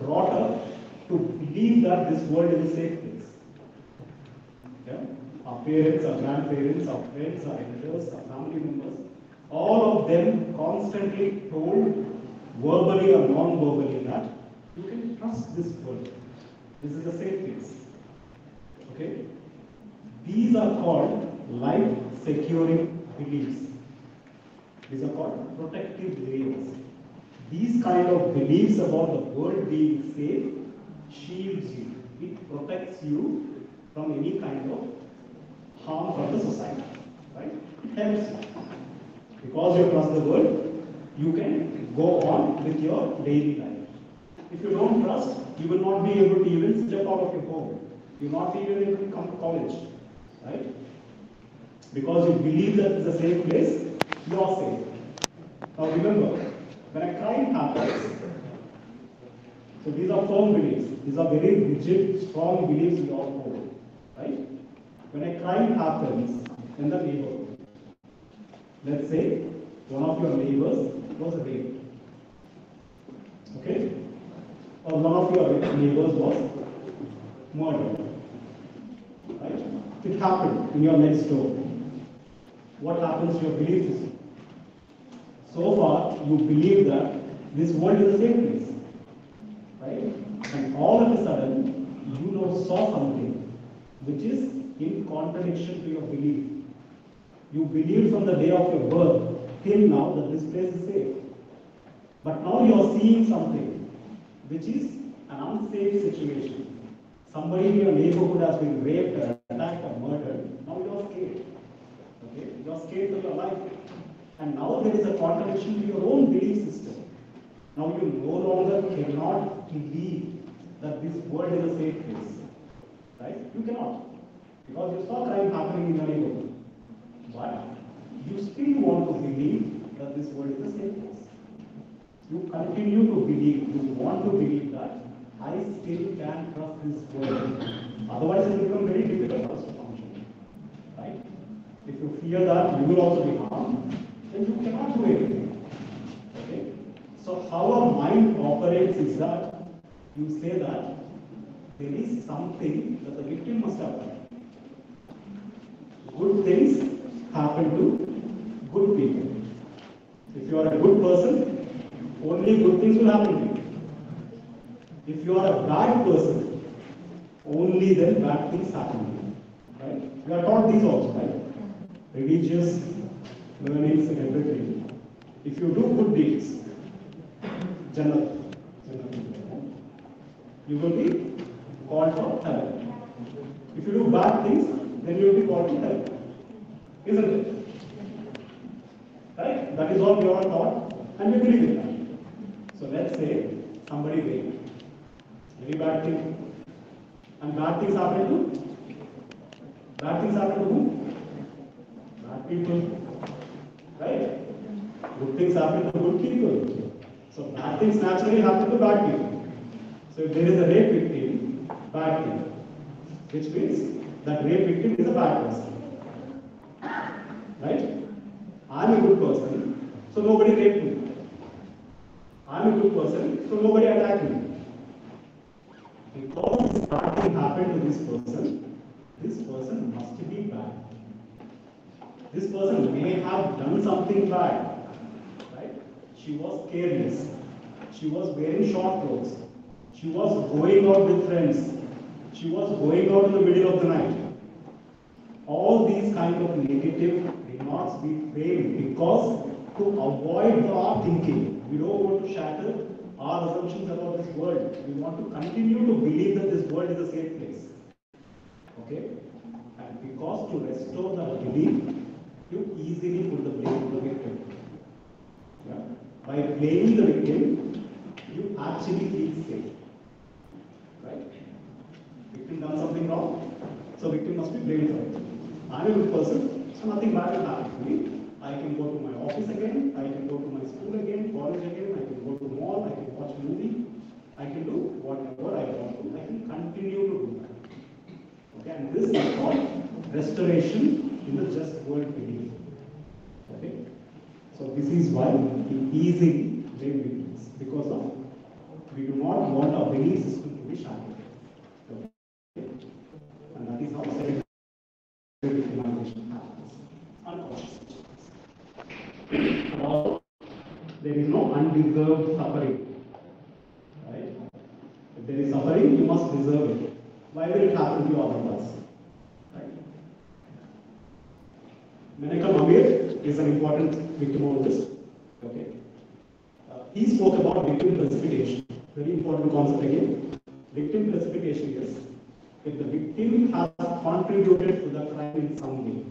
brought up to believe that this world is a safe place. Yeah? Our parents, our grandparents, our friends, our elders, our family members, all of them constantly told, verbally or non-verbally, that you can trust this world. This is a safe place. Okay? These are called life-securing beliefs. These are called protective layers. These kind of beliefs about the world being safe shields you. It protects you from any kind of harm from the society. Right? It helps you. Because you trust the world, you can go on with your daily life. If you don't trust, you will not be able to even step out of your home. You will not be even able to come to college. Right? Because you believe that it's a safe place, you are safe. Now remember, when a crime happens, so these are firm beliefs. These are very rigid, strong beliefs we all hold. Right? When a crime happens in the neighborhood, let's say one of your neighbors was raped. Okay? Or one of your neighbors was murdered. Right? It happened in your next door. What happens to your belief system? So far, you believe that this world is a safe place. Right? And all of a sudden, you now saw something which is in contradiction to your belief. You believed from the day of your birth till now that this place is safe. But now you are seeing something which is an unsafe situation. Somebody in your neighborhood has been raped or attacked or murdered. Now you are scared. Okay? You are scared for your life. And now there is a contradiction to your own belief system. Now you no longer cannot believe that this world is a safe place. Right? You cannot. Because you saw crime happening in your neighborhood. But you still want to believe that this world is a safe place. You continue to believe, you want to believe that I still can trust this world. Otherwise it will become very difficult for us to function. Right? If you fear that you will also be harmed, then you cannot do anything. Okay? So how our mind operates is that you say that there is something that the victim must have done. Good things happen to good people. If you are a good person, only good things will happen to you. If you are a bad person, only then bad things happen to you. Right? We are taught these also, right? Religious learnings and everything. If you do good deeds, Jannah, you will be called for heaven. If you do bad things, then you will be called to hell. Isn't it? Right? That is what we are taught, and we believe in that. So let's say somebody raped. Very bad thing. And bad things happen to? Bad things happen to whom? Bad people. Right? Good things happen to good people. So bad things naturally happen to bad people. So if there is a rape victim, bad thing. Which means that rape victim is a bad person. Right? I'm a good person, so nobody raped me. I'm a good person, so nobody attacked me. Because this bad thing happened to this person must be bad. This person may have done something bad. Right? She was careless. She was wearing short clothes. She was going out with friends. She was going out in the middle of the night. All these kind of negative remarks we frame because to avoid our thinking. We don't want to shatter our assumptions about this world. We want to continue to believe that this world is a safe place. Okay? And because to restore that belief, you easily put the blame on the victim. Yeah? By blaming the victim, you actually feel safe. Right? Victim done something wrong, so victim must be blamed for it. I'm a good person, so nothing bad will happen to me. I can go to my office again, I can go to my school again, college again, I can go to mall, I can watch movie, I can do whatever I want to, I can continue to do that. Okay, and this is called restoration in the just world belief. Okay? So this is why we easily blame victims, because of we do not want our belief system to be shattered. Okay? And that is how secondary victimization happens. Unconsciously. Now, there is no undeserved suffering. Right? If there is suffering, you must deserve it. Why will it happen to you otherwise? Right? Menachem Amir is an important victimologist. Okay. He spoke about victim precipitation. Very important concept again. Victim precipitation is if the victim has contributed to the crime in some way.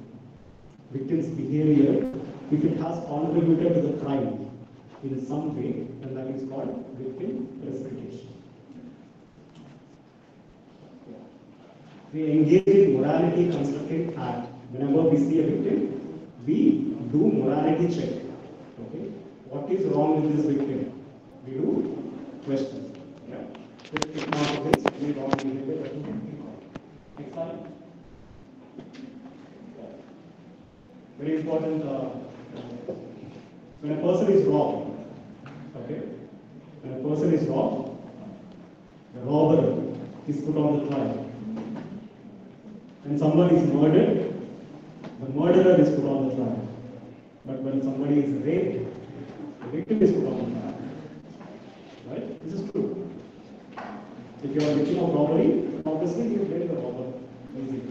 Victim's behavior, if it has contributed to the crime in some way, then that is called victim precipitation. We engage in morality constructive act. Whenever we see a victim, we do morality check. Okay? What is wrong with this victim? We do questions. Yeah. If not this, any wrong behavior that we can think of. Next slide. Very important. When a person is robbed, okay? When a person is robbed, the robber is put on the trial. When somebody is murdered, the murderer is put on the trial. But when somebody is raped, the victim is put on the trial. Right? This is true. If you are a victim of robbery, obviously you blame the robber. Easy.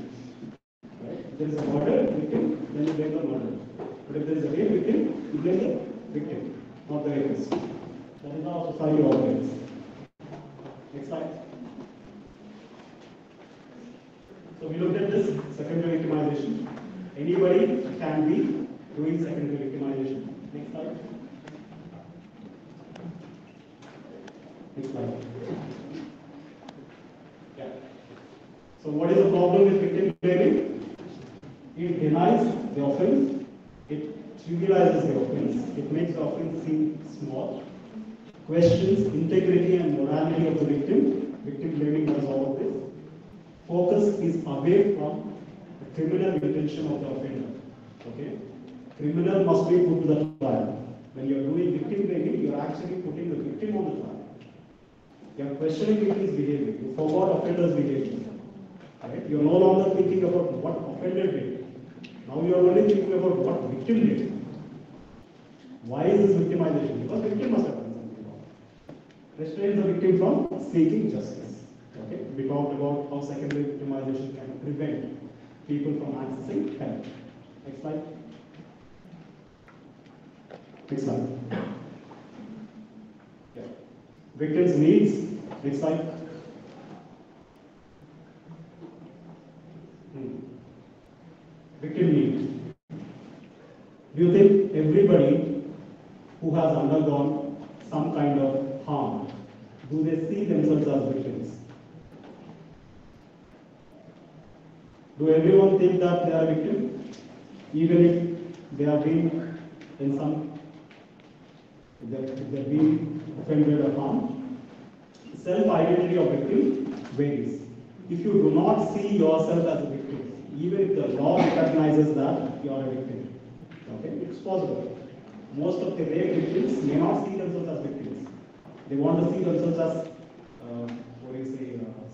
Right? If there is a murder victim, then you blame the murderer. But if there is a rape victim, you blame the victim, not the rapist. That is how society operates. Next slide. So we looked at this secondary victimization. Anybody can be doing secondary victimization. Next slide. Next slide. Yeah. So what is the problem with victim blaming? It denies the offense. It trivializes the offense. It makes the offense seem small. Questions integrity and morality of the victim. Victim blaming does all of this. Focus is away from the criminal intention of the offender. Okay? Criminal must be put to the trial. When you are doing victim blaming, you are actually putting the victim on the trial. You are questioning victim's behavior. You forgot offender's behavior. Right? You are no longer thinking about what offender did. Now you are only thinking about what victim did. Why is this victimization? Because victim must have done something wrong. Restrains the victim from seeking justice. Okay? We talked about how secondary victimization can prevent people from accessing help. Next slide. Next slide. Yeah. Victims' needs. Next slide. Victim needs. Do you think everybody who has undergone some kind of harm, do they see themselves as victims? Do everyone think that they are victims? Even if they are being in some, if they're being offended or harmed? Self-identity of victim varies. If you do not see yourself as a victim, even if the law recognizes that you are a victim, okay, it's possible. Most of the rape victims may not see themselves as victims. They want to see themselves as,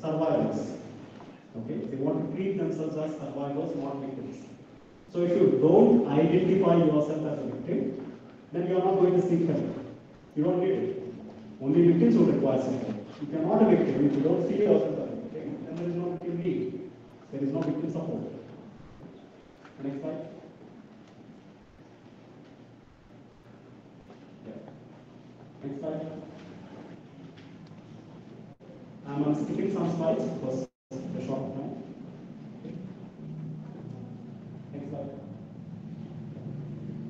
survivors. Okay, they want to treat themselves as survivors, not victims. So if you don't identify yourself as a victim, then you are not going to seek help. You don't need it. Only victims will require some help. If you are not a victim, if you don't see yourself as a victim, then there is no victim need. There is no victim support. Next slide. Yeah. Next slide. I'm skipping some slides because the short time. Next slide.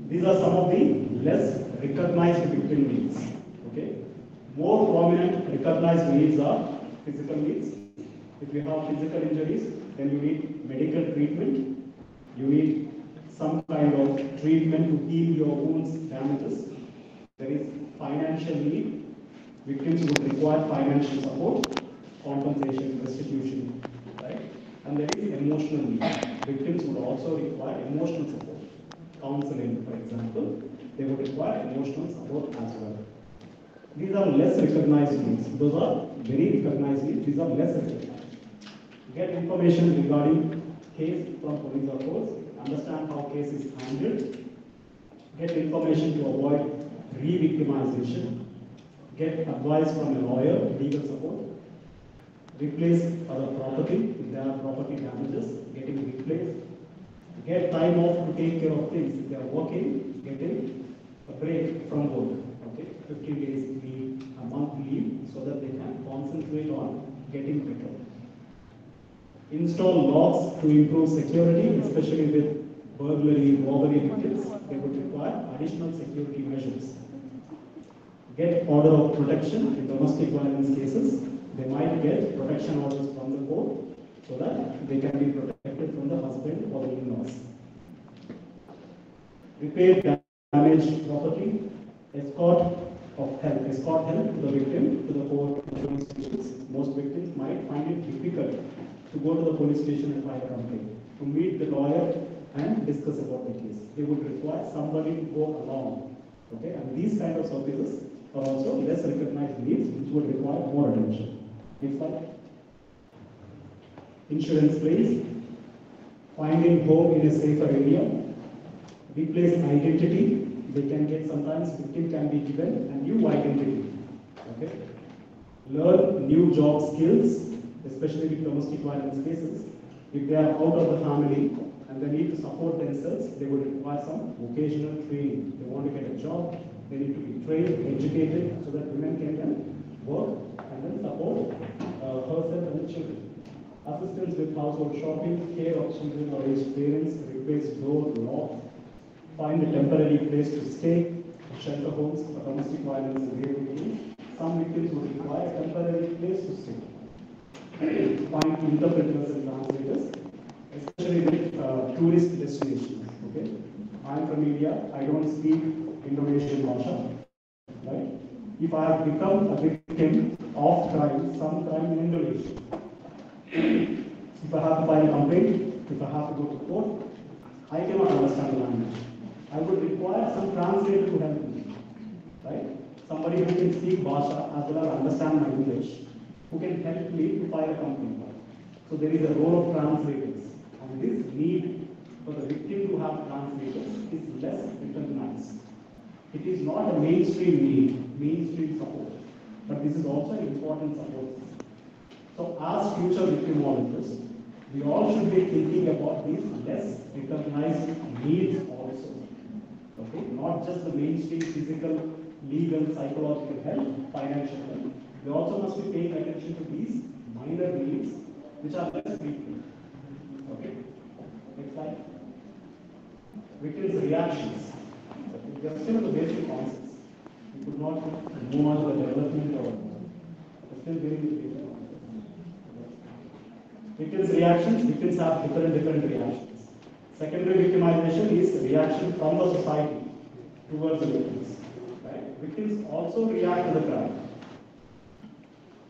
These are some of the less recognized victim needs. Okay. More prominent recognized needs are physical needs. If you have physical injuries, then you need medical treatment. You need some kind of treatment to heal your wounds, damages. There is financial need. Victims would require financial support, compensation, restitution, right? And there is emotional need. Victims would also require emotional support, counseling, for example, they would require emotional support as well. These are less recognized needs. Those are very recognized needs. These are less recognized. Get information regarding case from police or courts, understand how case is handled, get information to avoid re-victimization, get advice from a lawyer, legal support, replace other property, if there are property damages, getting replaced, get time off to take care of things. If they are working, getting a break from work, okay, 15 days leave, a month leave, so that they can concentrate on getting better. Install locks to improve security, especially with burglary, robbery victims. They would require additional security measures. Get order of protection in domestic violence cases. They might get protection orders from the court so that they can be protected from the husband or the in-laws. Repair damaged property. Escort help to the victim to the court and police stations. Most victims might find it difficult to go to the police station and file a complaint, to meet the lawyer and discuss about the case. They would require somebody to go along. Okay, and these kind of services are also less recognized needs, which would require more attention. Next slide. Insurance claims, finding home in a safer area, replace identity. They can get, sometimes victim can be given a new identity. Okay, learn new job skills, especially with domestic violence cases. If they are out of the family and they need to support themselves, they would require some vocational training. They want to get a job, they need to be trained, educated, so that women can then work and then support herself and the children. Assistance with household shopping, care of children or aged parents, replace door, lock, find a temporary place to stay, shelter homes for domestic violence and rape victims. Some victims would require a temporary place to stay. Find interpreters and translators, especially with tourist destinations. Okay, I'm from India. I don't speak Indonesian Bhasha. Right? If I have become a victim of crime, some crime in Indonesia, if I have to file a complaint, if I have to go to court, I cannot understand the language. I would require some translator to help me. Right? Somebody who can speak Bhasha as well as understand my English, who can help me to file a complaint. So there is a role of translators. And this need for the victim to have translators is less recognized. It is not a mainstream need, mainstream support, but this is also an important support system. So as future victimologists, we all should be thinking about these less recognized needs also. Okay, not just the mainstream physical, legal, psychological help, financial help. We also must be paying attention to these minor needs which are less frequent. Okay? Next slide. Victims' reactions. They are still the basic concepts. We could not move on to the development or still very basic concepts. Victims' reactions. Victims have different reactions. Secondary victimization is reaction from the society towards the victims. Right? Victims also react to the crime.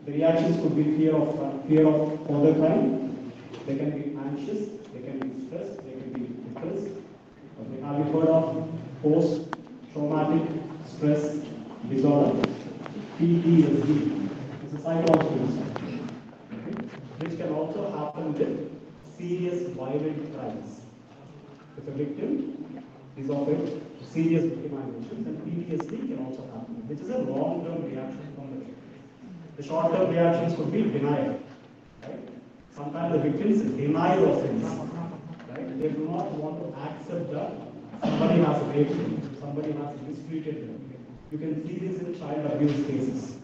The reactions could be fear of further crime. They can be anxious, they can be stressed, they can be depressed. Okay. Have you heard of post-traumatic stress disorder? PTSD. It's a psychological disorder, okay, which can also happen with serious violent crimes. If a victim is of a serious victimization, then PTSD can also happen, which is a long-term reaction from the victim. The short-term reactions could be denial. Right? Sometimes the victims deny the offense. Right? They do not want to accept that somebody has raped them, somebody has mistreated them. You can see this in child abuse cases.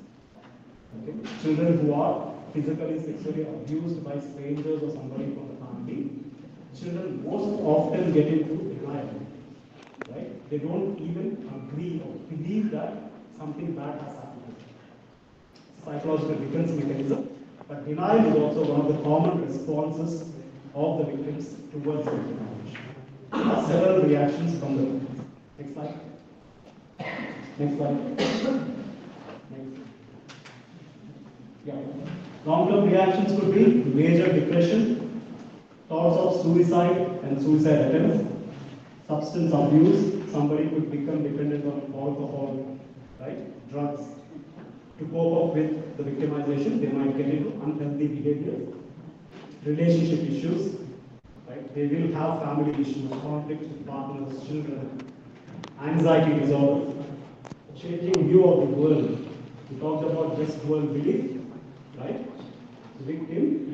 Okay? Children who are physically, sexually abused by strangers or somebody from the family, children most often get into denial. Right? They don't even agree or believe that something bad has happened. Psychological defense mechanism, but denial is also one of the common responses of the victims towards the victimization. There are several reactions from the victims. Next slide. Next slide. Next. Yeah. Long-term reactions could be major depression, thoughts of suicide and suicide attempts, substance abuse, somebody could become dependent on alcohol, right, drugs. To cope up with the victimization, they might get into unhealthy behavior, relationship issues, right? They will have family issues, conflict with partners, children, anxiety disorder, changing view of the world. We talked about just world belief, right?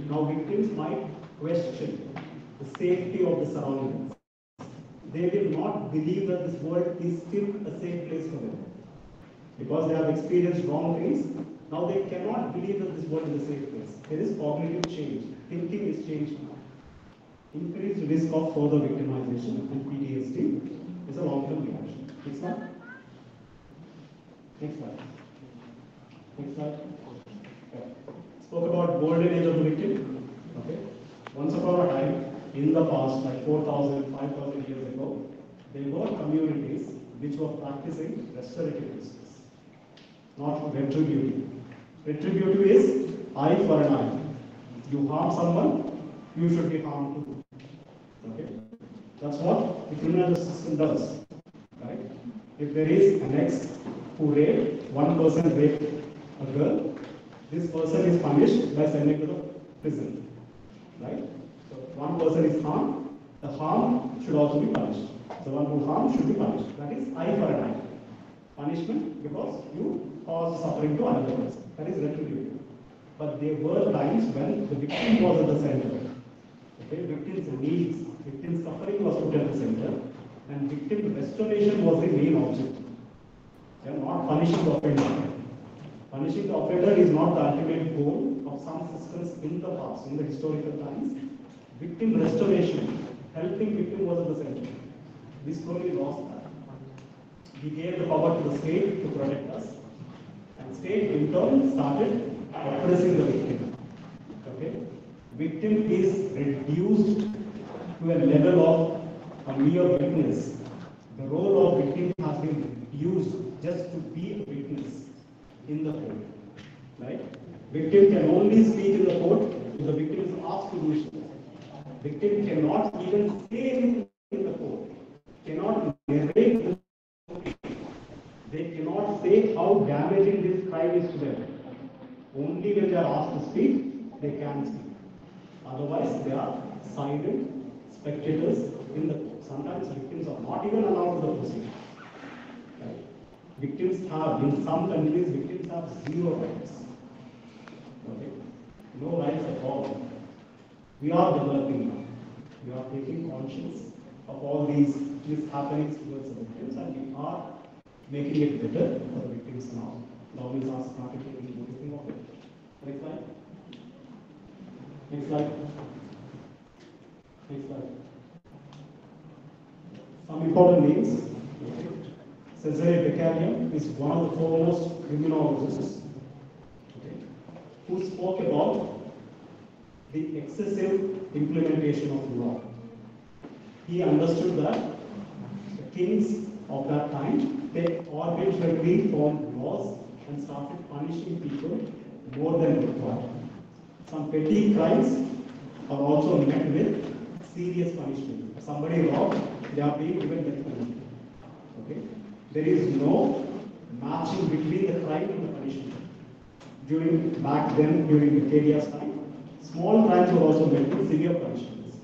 Now victims might question the safety of the surroundings. They will not believe that this world is still a safe place for them. Because they have experienced wrong things, now they cannot believe that this world is a safe place. There is cognitive change. Thinking is changed now. Increased risk of further victimization and PTSD is a long-term reaction. Next slide. Next slide. Next slide. Okay. Spoke about golden age of the victim. Okay. Once upon a time, in the past, like 4,000, 5,000 years ago, there were communities which were practicing restorative justice, not retributive. Retributive is eye for an eye. You harm someone, you should be harmed too. Okay? That's what the criminal justice system does. Right? If there is an ex who raped, one person raped a girl, this person is punished by sending to the prison. Right? So one person is harmed, the harm should also be punished. The one who harmed should be punished. That is eye for an eye. Punishment because you cause suffering to another person. That is retributive. But there were times when the victim was at the center. Okay? Victim's needs, victim's suffering was put at the center, and victim restoration was the main object. They are not punishing the offender. Punishing the offender is not the ultimate goal of some systems in the past, in the historical times. Victim restoration, helping victim was at the center. We slowly lost that. We gave the power to the state to protect us, and state in turn started oppressing the victim. Okay? Victim is reduced to a level of a mere witness. The role of victim has been reduced just to be a witness in the court. Right? Victim can only speak in the court if the victim is asked to do so. Victim cannot even say anything in the court, cannot narrate. They cannot say how damaging this crime is to them. Only when they are asked to speak, they can speak. Otherwise, they are silent spectators in the court. Sometimes victims are not even allowed to the proceeding. Right? Victims have, in some countries, victims have zero rights. Okay? No rights at all. We are developing now. We are taking conscience of all these happenings towards the victims, and we are making it better for the victims now. Governments are starting to do noticing of it. Next slide. Next slide. Next slide. Some important names. Cesare Beccaria is one of the foremost criminologists, okay, who spoke about the excessive implementation of law. He understood that the kings of that time, they arbitrarily formed laws and started punishing people more than required. Some petty crimes are also met with serious punishment. If somebody robbed, they are being given death penalty. Okay? There is no matching between the crime and the punishment. Back then, during Victoria's time, small crimes were also met with severe punishments.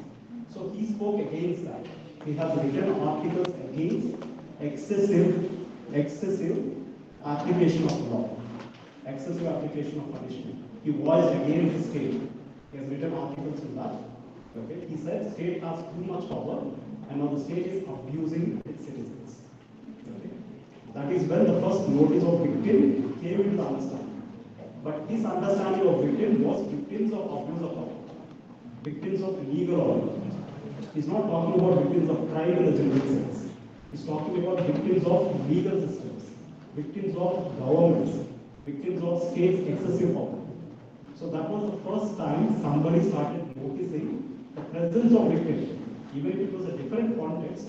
So he spoke against that. He has written articles against excessive application of law, excessive application of punishment. He voiced against the state. He has written articles on that. Okay? He said state has too much power, and now the state is abusing its citizens. Okay? That is when the first notice of victim came into the understanding. But his understanding of victim was victims of abuse of power, victims of legal order. He's not talking about victims of crime in the general sense. He's talking about victims of legal systems, victims of governments, victims of state's excessive power. So that was the first time somebody started noticing the presence of victims. Even if it was a different context,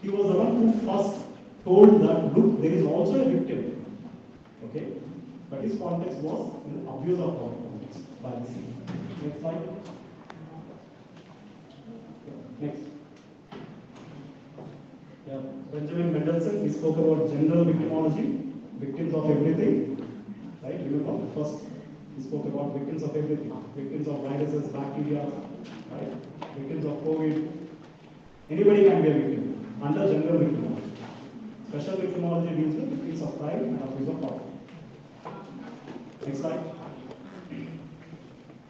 he was the one who first told that, look, there is also a victim. Okay? But his context was an abuse of power context by the state. Next slide. Next. Yeah. Benjamin Mendelssohn, he spoke about general victimology, victims of everything. Right? Remember, first he spoke about victims of everything, victims of viruses, bacteria, right? Victims of COVID. Anybody can be a victim under general victimology. Special victimology deals with victims of crime and abuse of power. Next slide.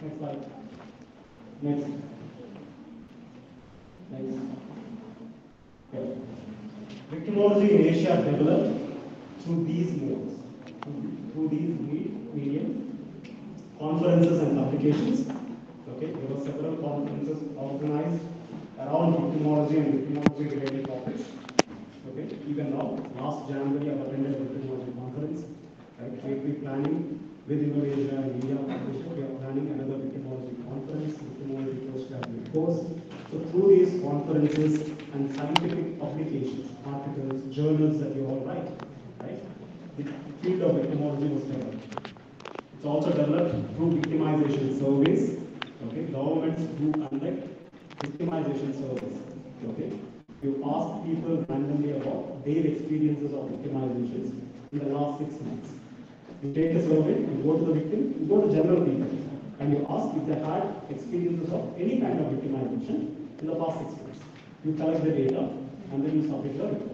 Next slide. Next. Next. Okay. Victimology in Asia developed through these modes, through these medium, conferences and publications. Okay, there were several conferences organized around victimology and victimology related topics. Okay, even now, last January I attended a victimology conference. Right, we are planning with Indonesia and India partnership. We are planning another victimology conference, victimology postgraduate course. So through these conferences and scientific publications, articles, journals that you all write, right, the field of victimology was developed. It's also developed through victimization surveys. Okay, governments do conduct victimization surveys. Okay, you ask people randomly about their experiences of victimizations in the last 6 months. You take a survey, you go to the victim, you go to general people, and you ask if they had experiences of any kind of victimization in the past 6 months. You collect the data, and then you submit the report.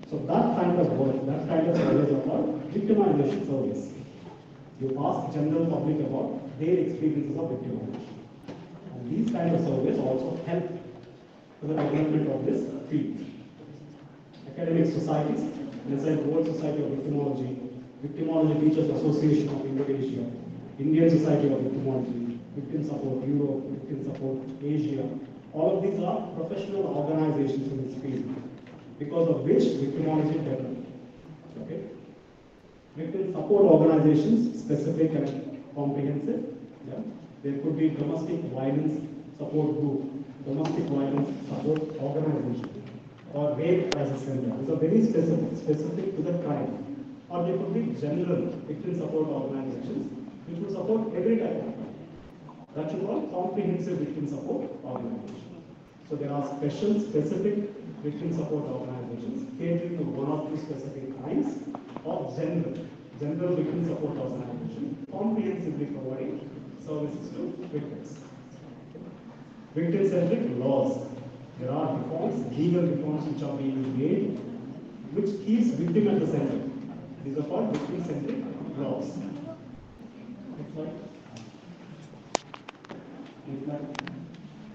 So that kind of work, that kind of surveys are called victimization surveys. You ask general public about their experiences of victimization. And these kind of surveys also help to the development of this field. Academic societies, let's say World Society of Victimology, Victimology Teachers Association of Indonesia, Indian Society of Victimology, Victim Support Europe, Victim Support Asia. All of these are professional organizations in this field, because of which victimology developed. Okay? Victim support organizations, specific and comprehensive. Yeah? There could be domestic violence support group, domestic violence support organization, or rape crisis center. These are very specific to the crime. Or there could be general victim support organizations which would support every type of crime. That should call comprehensive victim support organization. So there are specific victim support organizations catering to one or two specific crimes, or general victim support organization comprehensively providing services to victims. Victim-centric laws. There are reforms, legal reforms which are being made, which keeps victim at the center. These are called victim-centric laws. Next slide. Next slide.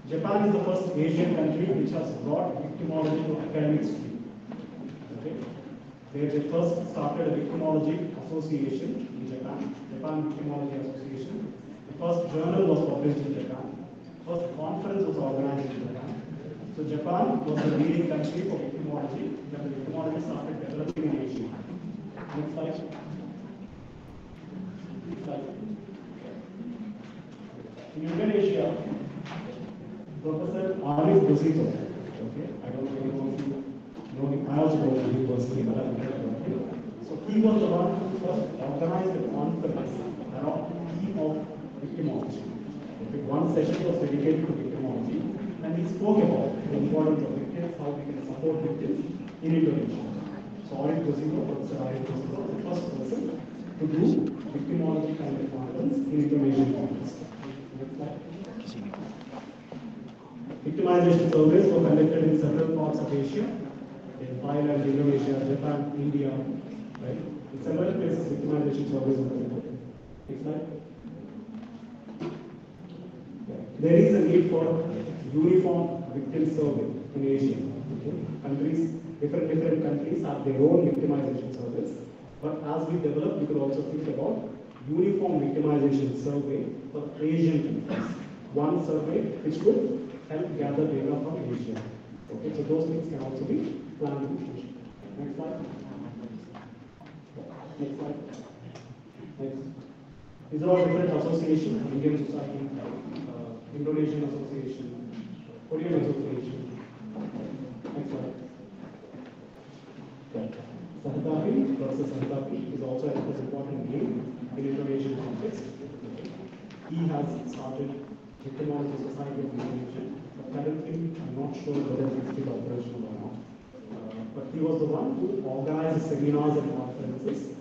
Japan is the first Asian country which has brought victimology to academic stream. Okay? They first started a victimology association in Japan, Japan Victimology Association. The first journal was published in Japan. First conference was organized in Japan. So Japan was the leading country for victimology, that the victimology started developing in Asia. Next slide. Next slide. In Indonesia, Professor Arif Dosito, okay, I don't know if you know him, I also know him personally, but I've heard about him. So he was the one who first organized a conference around the theme of victimology. Okay, one session was dedicated to victimology, and he spoke about the importance of victims, how we can support victims in Indonesia. So Arif Dosito, Professor Arif Dosito, was the first person to do victimology kind of conference in Indonesian context. Next slide. Victimization surveys were conducted in several parts of Asia, in Thailand, Indonesia, Japan, India, right? In several places, victimization surveys were conducted. Next slide. There is a need for uniform victim survey in Asia. Okay? Countries, different countries have their own victimization surveys, but as we develop, we could also think about uniform victimization survey for Asian countries. One survey which could help gather data from Asia. Okay, so those things can also be planned in the future. Next slide. Next slide. Next. These are all different associations: Indian Society, Indonesian Association, Korean Association. Next slide. Sahitapi, Professor Sahitapi is also an important name in Indonesian context. He has started Victimology Society of Indonesia, but currently I'm not sure whether it's still operational or not. but he was the one who organized seminars and conferences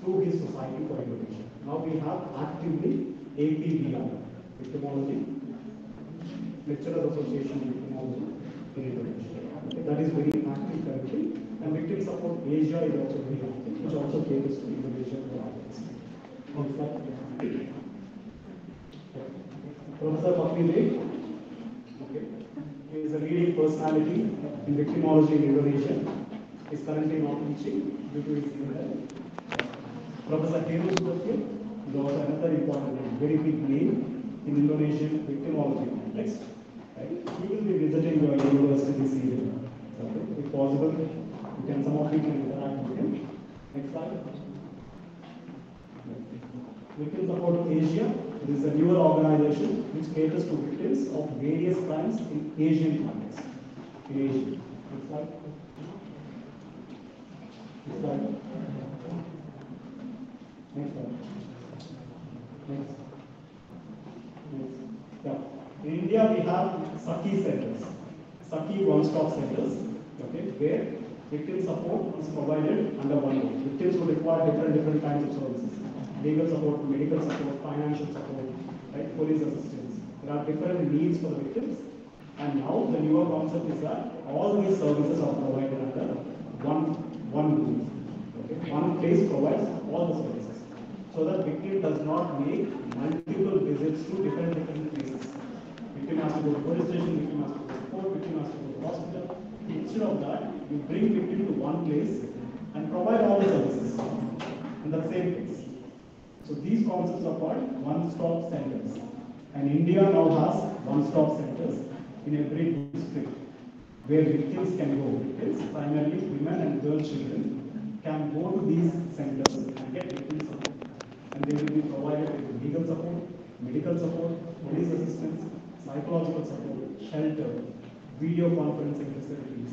through his Society for Innovation. Now we have actively APVR, Victimology, Lecturers Association of Victimology in Indonesia. Okay, that is very active currently. And Victim Support Asia is also very active, which also caters to Indonesia for others. Next slide. Professor Fakri Dey, okay, he is a leading personality in victimology in Indonesia. He is currently not teaching due to his ill health. Professor Heru Subatio is also another important name, very big name in Indonesian victimology context. Right? He will be visiting your university this year. Okay? If possible, you can some of you can interact with him. Next slide. Victim Support Asia. It is a newer organization which caters to victims of various crimes in Asian context. In Asia. Next slide. Next slide. Next slide. Next. Next. Yeah. In India, we have Saki centers, Saki one-stop centers, okay, where victim support is provided under one roof. Victims will require different kinds of services: legal support, medical support, financial support, right, police assistance. There are different needs for the victims, and now the newer concept is that all these services are provided under one roof. Okay, one place provides all the services, so that victim does not make multiple visits to different places. Victim has to go to police station, victim has to go to court, victim has to go to hospital. Instead of that, you bring victim to one place and provide all the services in the same place. So these concepts are called one-stop centers. And India now has one-stop centers in every district where victims can go. Victims, primarily women and girl children, can go to these centers and get victim support. And they will be provided with legal support, medical support, police assistance, psychological support, shelter, video conferencing facilities,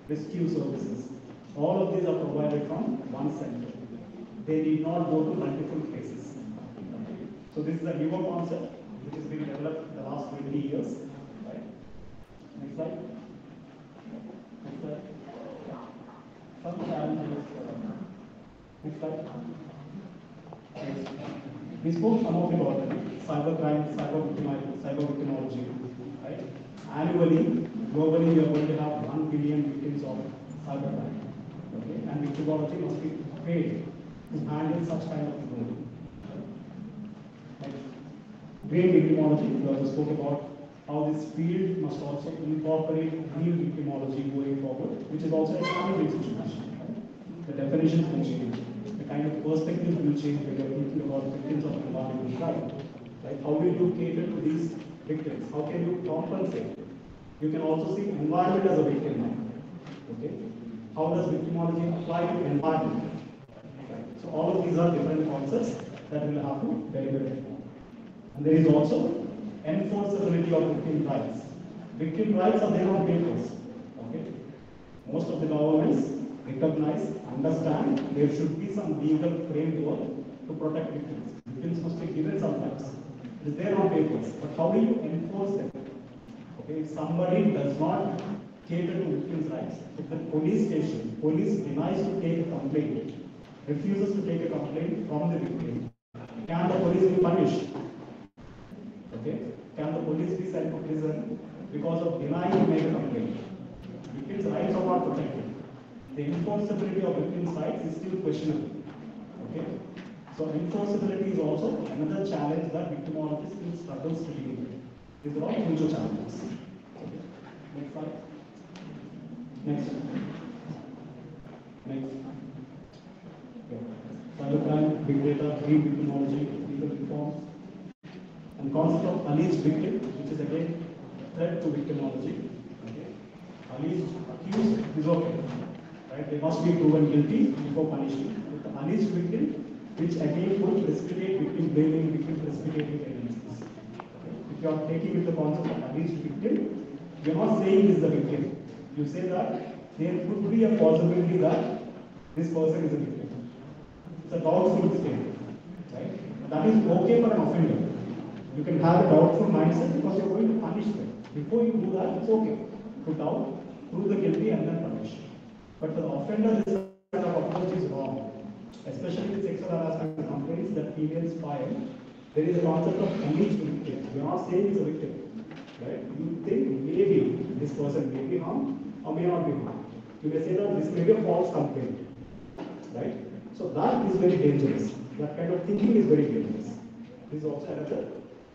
rescue services. All of these are provided from one center. They need not go to multiple places. So this is a newer concept which has been developed in the last 20 years. Right? Next slide. Next slide. Some challenges. Next slide. We spoke some of it already. Cybercrime, cyber victimology. Right? Annually, globally, we are going to have 1 billion victims of cybercrime. Okay? And victimology must be paid to handle such kind of victimology. Next. Green victimology, we also spoke about how this field must also incorporate real victimology going forward, which is also a challenging situation. Right? The definitions will change. The kind of perspectives will change when you're thinking about victims of environmental crime. Right? How will you cater to these victims? How can you compensate? You can also see environment as a victim now. Okay? How does victimology apply to environment? Right? So all of these are different concepts that we will have to deliberate on. And there is also enforceability of victim rights. Victim rights are there on papers. Okay? Most of the governments recognize, understand there should be some legal framework to protect victims. Victims must be given some rights. It is there on papers, but how do you enforce them? Okay, if somebody does not cater to victims' rights, if the police station, police denies to take a complaint, refuses to take a complaint from the victim, can the police be punished? Okay, can the police be sent to prison because of denying to make a complaint? Victims' rights are not protected. The enforceability of victims' rights is still questionable. Okay, so enforceability is also another challenge that victimology still struggles to deal with. These are all future challenges. Okay. Next slide. Next. Next. Okay. Cybercrime, big data, green victimology, legal reforms, and concept of alleged victim, which is again a threat to victimology. Okay. Alleged accused is okay. Right? They must be proven guilty before punishment. With the alleged victim, which again would precipitate victim blaming, victim precipitating tendencies. Okay? If you are taking with the concept of alleged victim, you are not saying is the victim. You say that there could be a possibility that this person is a victim. It's a doubtful statement. Right? That is okay for an offender. You can have a doubtful mindset because you are going to punish them. Before you do that, it's okay to doubt, prove the guilty, and then punish. But for the offender, this kind of approach is wrong. Especially with sexual harassment complaints that females file, there is a concept of alleged victim. You are not saying it's a victim, right? You think maybe this person may be harmed or may not be harmed. You may say that this may be a false complaint, right? So that is very dangerous. That kind of thinking is very dangerous. This is also another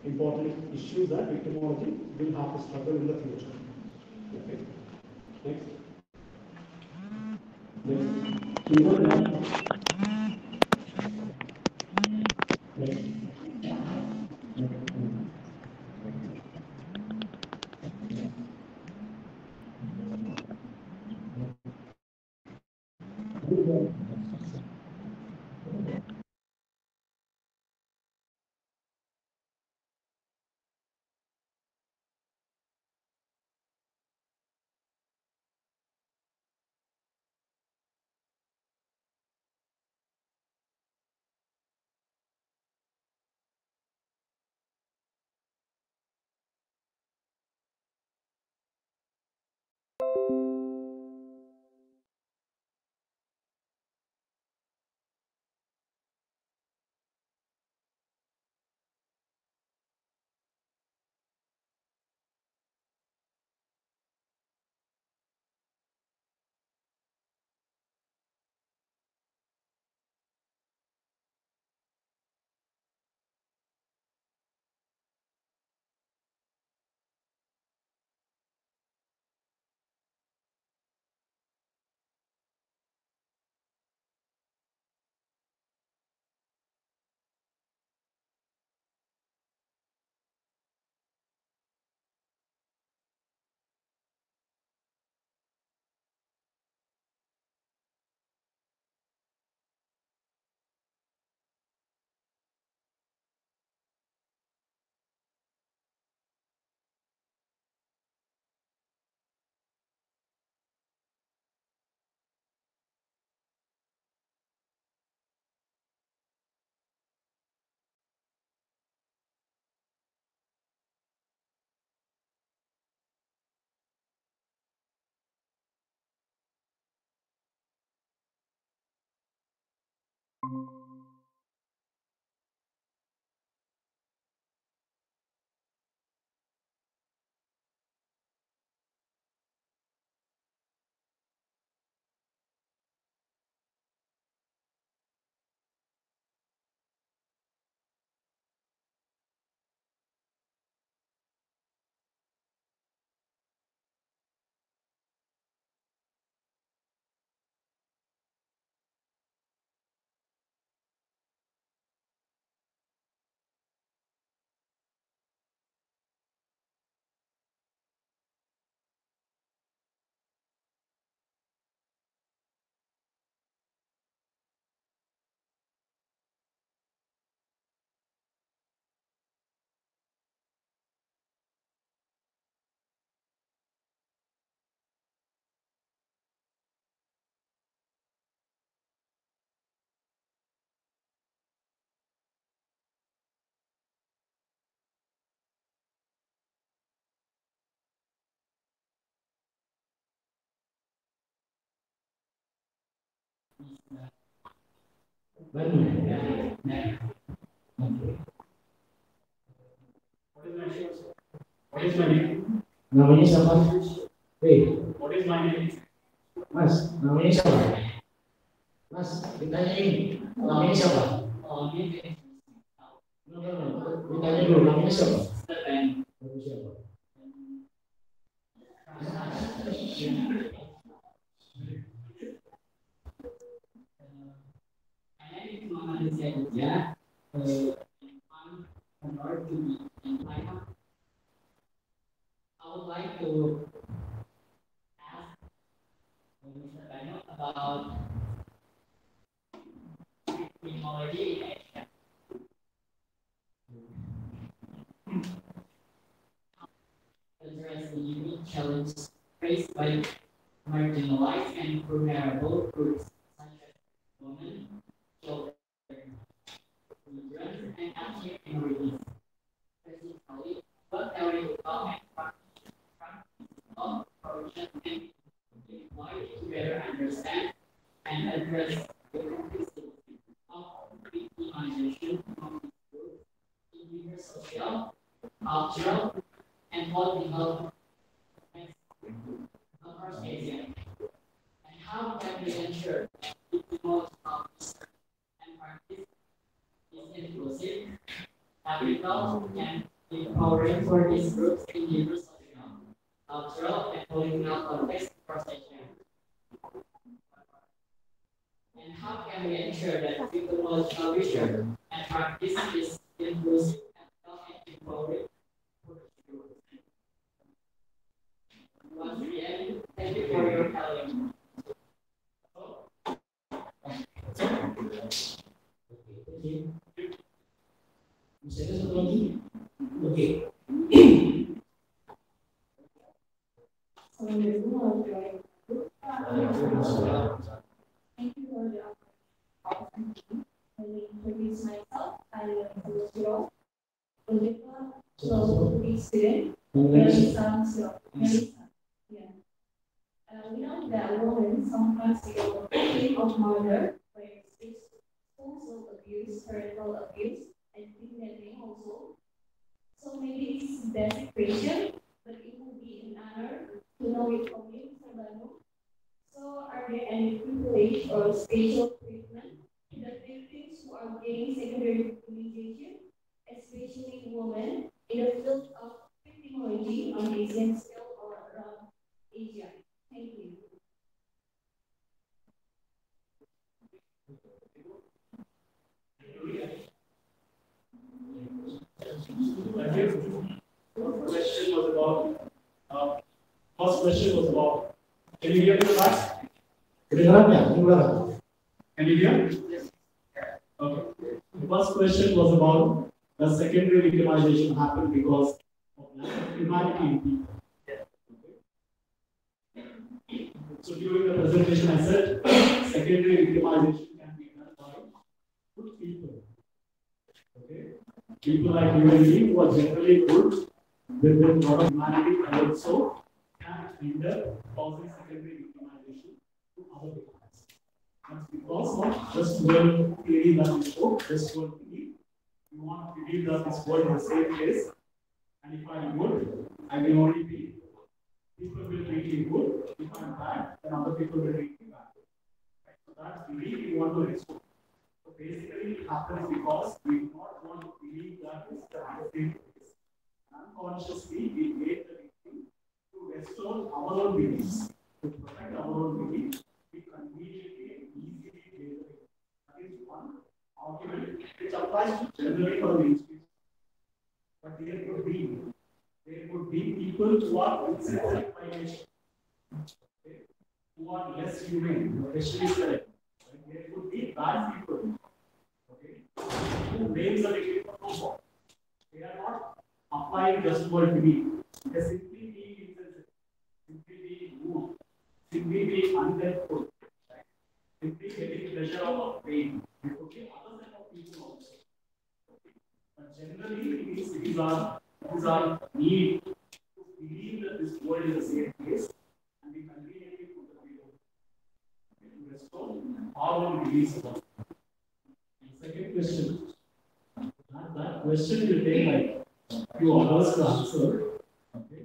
important issue that victimology will have to struggle in the future. Okay. Next. What is my name? Namanya siapa? Hey, what is my name? Mas, namanya siapa? Mas, ditanya ini, namanya siapa? Ditanya dulu, namanya siapa? Namanya siapa? Ya, I would like to ask Mr. Daniel about criminology in Asia. Address the unique challenge faced by marginalized and vulnerable groups such as women, children, immigrants, and ethnic minorities. Specifically, what theoretical and practical of corruption and why to better understand victimization of behavior, social, cultural, and political across Asia. And how can we ensure the most of research and practice is inclusive, ethical, and empowering for these groups in diverse social, cultural, and political contexts across Asia? And how can we ensure that victimological research and practice is inclusive, ethical, and empowering for these groups? Once again, thank you for your help. Bisa ada satu lagi? Oke. Thank you for the opportunity. Let me introduce myself. I am Zulfiro, PhD student, Melissa. Yeah. We know that women sometimes feel victim of murder, where it's spousal abuse, parental abuse, and kidnapping also. So maybe it's desecration, but it would be an honor to know it from you, Sabano. So are there any privilege or special treatment to the victims who are getting secondary victimization, especially women in the field of victimology on Asian scale or around Asia? Thank you. First question was about, can you hear me guys? Kedengaran ya? Kedengaran. Can you hear? Yes. Okay. The first question was about the secondary victimization happened because of lack of humanity in people. Okay. So during the presentation I said secondary victimization can be done by good people. Okay. People like you and me who are generally good with a lot of humanity and also can end up causing secondary victimization to other victims. That's because of just one theory that we spoke, just one theory. You want to believe that this world is the same place, and if I'm good, I will only be. People will treat me good. If I'm bad, then other people will treat me bad. Right? So that belief we want to restore. So basically, it happens because we do not want to believe that it's the same place. Unconsciously, we made the victim to restore our own beliefs, to protect our own beliefs. We conveniently and easily made the victim. That is one argument which applies to generally for the mainstream. But there could be people who are insensitive by nature, okay, who are less humane, especially correct. Right? There could be bad people, okay, who blames the victim for no fault. They are not applying just word belief. They are simply being insensitive, simply being rude, simply being ungrateful, right? Simply getting pleasure out of pain. There could be other set of people also. But generally, these are need to believe that this world is the same place, and we conveniently put the people to restore our own beliefs about it. Second question. That question will take like a few hours to answer. Okay.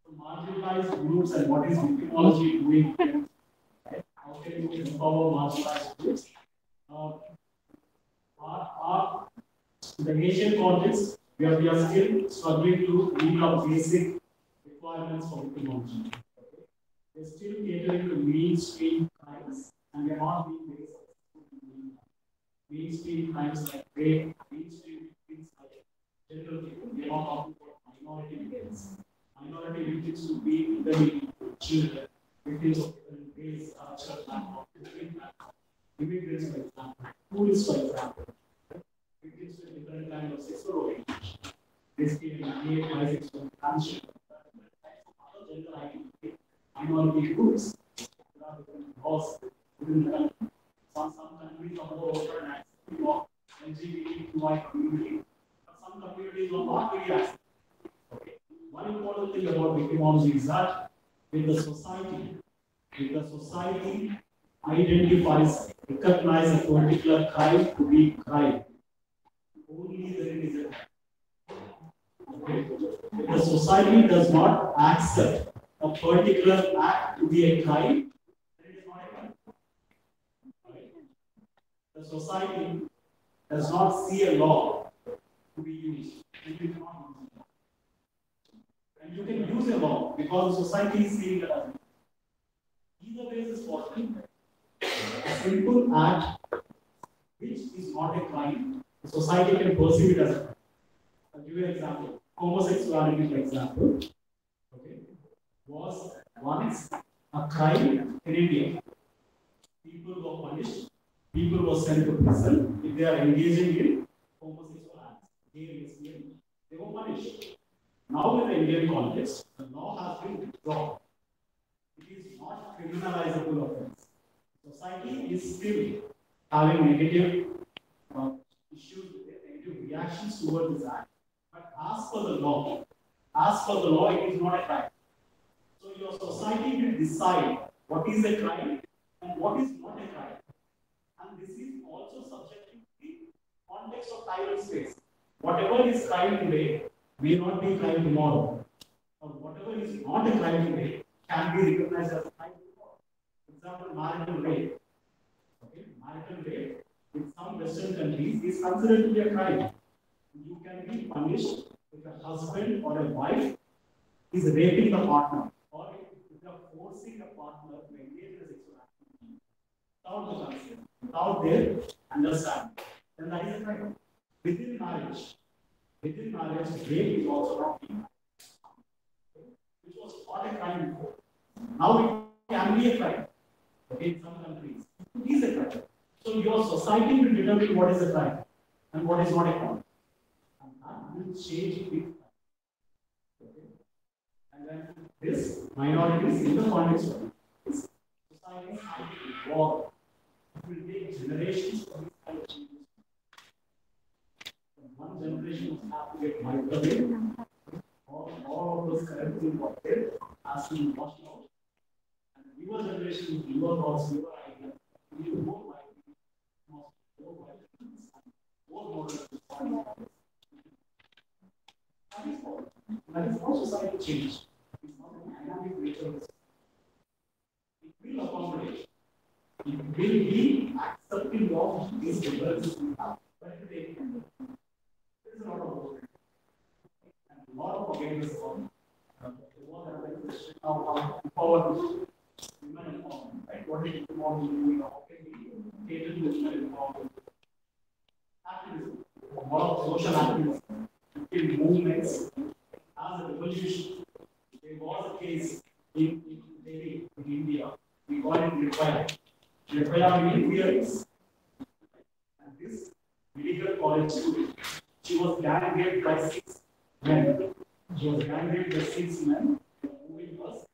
So marginalized groups and what is victimology doing? Right? How can you empower marginalized groups? In the Asian context, we are still struggling to meet our basic requirements for victimology. Okay. We're still catering to mainstream crimes, and we are not being very successful in doing that. Mainstream crimes like rape, mainstream victims like general people. We are not talking about minority victims. Minority victims would be elderly, children, victims of different race, culture, background, immigrants, for example, tourists, for example. Victims with different kind of sexual orientation, basically gay, bisexual, transgender, other gender identity, minority groups. There are different laws within the country. Some countries are more open and accepting of LGBTQI community, but some communities are not really accepting. Okay. One important thing about victimology is that if the society identifies, recognizes a particular crime to be crime, the society does not accept a particular act to be a crime, then it is not a crime. Right? The society does not see a law to be used, and you cannot use it. And you can use a law because the society is seeing it as either way is possible. A simple act which is not a crime, the society can perceive it as a crime. I'll give you an example. Homosexuality, for example, okay, was once a crime in India. People were punished, people were sent to prison if they are engaging in homosexual acts, gay, lesbian, they were punished. Now in the Indian context, the law has been withdrawn. It is not criminalizable offense. Society is still having negative issues with it, negative reactions towards this act. But as per the law, it is not a crime. So your society will decide what is a crime and what is not a crime. And this is also subject to the context of time and space. Whatever is crime today may not be crime tomorrow. Or whatever is not a crime today can be recognized as a crime tomorrow. For example, marital rape. Okay, marital rape in some Western countries is considered to be a crime. You can be punished if a husband or a wife is raping the partner, or if you are forcing a partner to engage in a sexual activity without the consent, without their understanding, then that is a crime. Within marriage, rape is also not being, which was not a crime before. Now it can be a crime. Okay, in some countries, it is a crime. So your society will determine what is a crime and what is not a crime. And that will change with time. Okay? And then this minorities in the context of this society has to evolve. It will take generations for this kind of changes. And one generation will have to get microwave. All of those currents in water has to be washed out. And the newer generation with newer thoughts, newer ideas, we need more more modern. That is how society changes. It's not a dynamic nature of it will accommodate. It will be accepting of these differences we have. But it will take time. There is a lot of work. And a lot of awareness on the war that I mentioned how empower women empowerment. Right? What is Victimology doing? How can we cater to women empowerment? Activism. A lot of social activism. In movements as a revolution. There was a case in Delhi, in India. We call it Repaya. Repaya means fearless. And this medical college student, she was gang raped by 6 men. She was gang raped by 6 men. Moving us.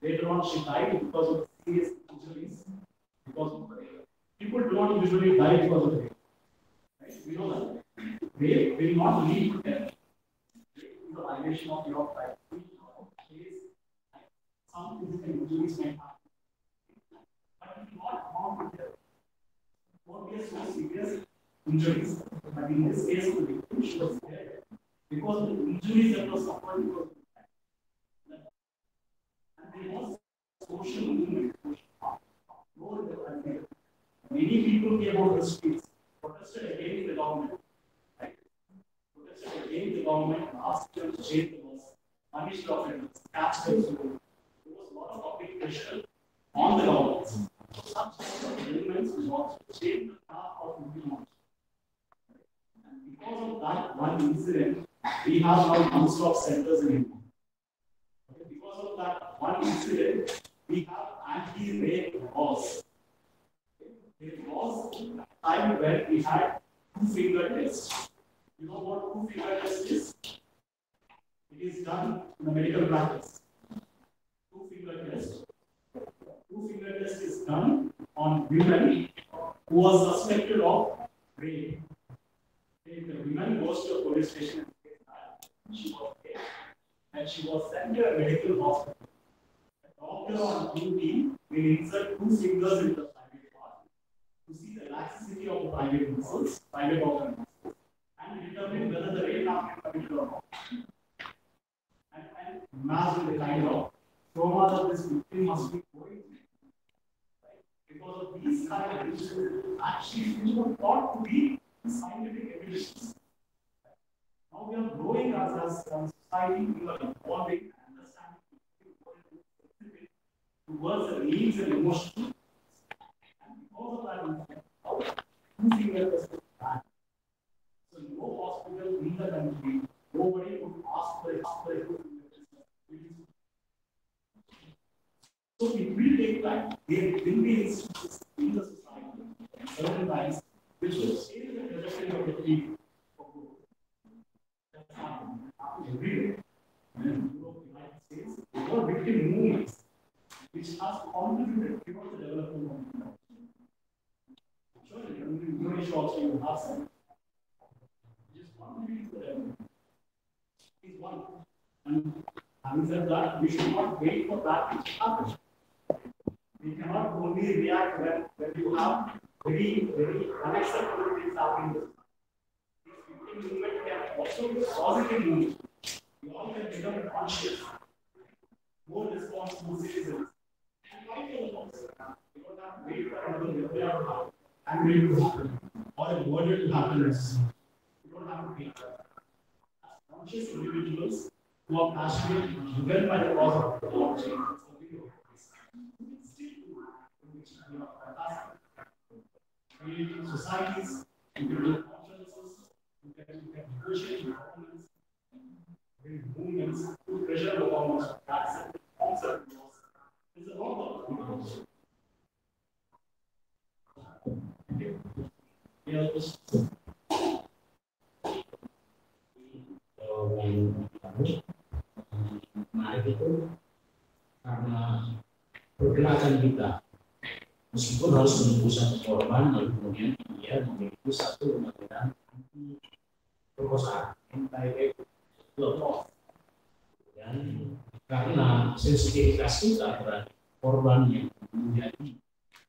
Later on, she died because of serious injuries. Because of rape. People do not usually die because of rape. Right? We know that. Rape will not lead to death. The violation of your privacy, some physical injuries may happen, but it will not harm to death. What we are so serious injuries, but in this case, the victim she was dead because the injuries that were suffered because of that. And there was social movement. Many people came out of the streets, protested against the government. Against the government and asked them to change the laws, punish the offenders, catch them. There was a lot of public pressure on the government. Such elements was to change the path of Victimology. And because of that one incident, we have now non-stop centers in India. Because of that one incident, we have anti-rape laws. There was a time when we had two-finger tests. You know what two-finger test is? It is done in the medical practice. Two-finger test. Two-finger test is done on women who are suspected of rape. If the woman goes to a police station and says that she was raped, and she was sent to a medical hospital, the doctor on duty will insert 2 fingers into the private part to see the laxity of the private muscles, private organ muscles, and determine whether the rape has been committed or not. actually which were thought to be scientific evidences. Now we are growing as a society, we are evolving and understanding towards the needs and emotions. And because of that, using it as a so no hospital in the country, nobody would ask for a so it will take time. There will be instances in the society, certain times, which will change the trajectory of the field for good. That's happened everywhere. In Europe, United States, there are victim movements which has contributed towards the development of technology. Sure, in Indonesia also you have some. Which is contributing to the development. Is one. And having said that, we should not wait for that to happen. We cannot only react when you have very unacceptable things happening. This victim movement can also be positive movement. We all can become conscious, more responsible citizens. And fight for the cause. We don't have to wait for another nuclear angry to happen or a murder to happen. We don't have to wait. As conscious individuals who are passionate, driven by the cause of technology, creating societies, you can do conferences, you can negotiate with governments, build movements to pressure the governments to accept concept laws. There's a lot of things. Yeah, menarik itu karena pergerakan kita meskipun harus menunggu satu korban lalu kemudian dia memiliki satu lembaga anti perkosaan dan karena sensitivitas kita terhadap korban yang menjadi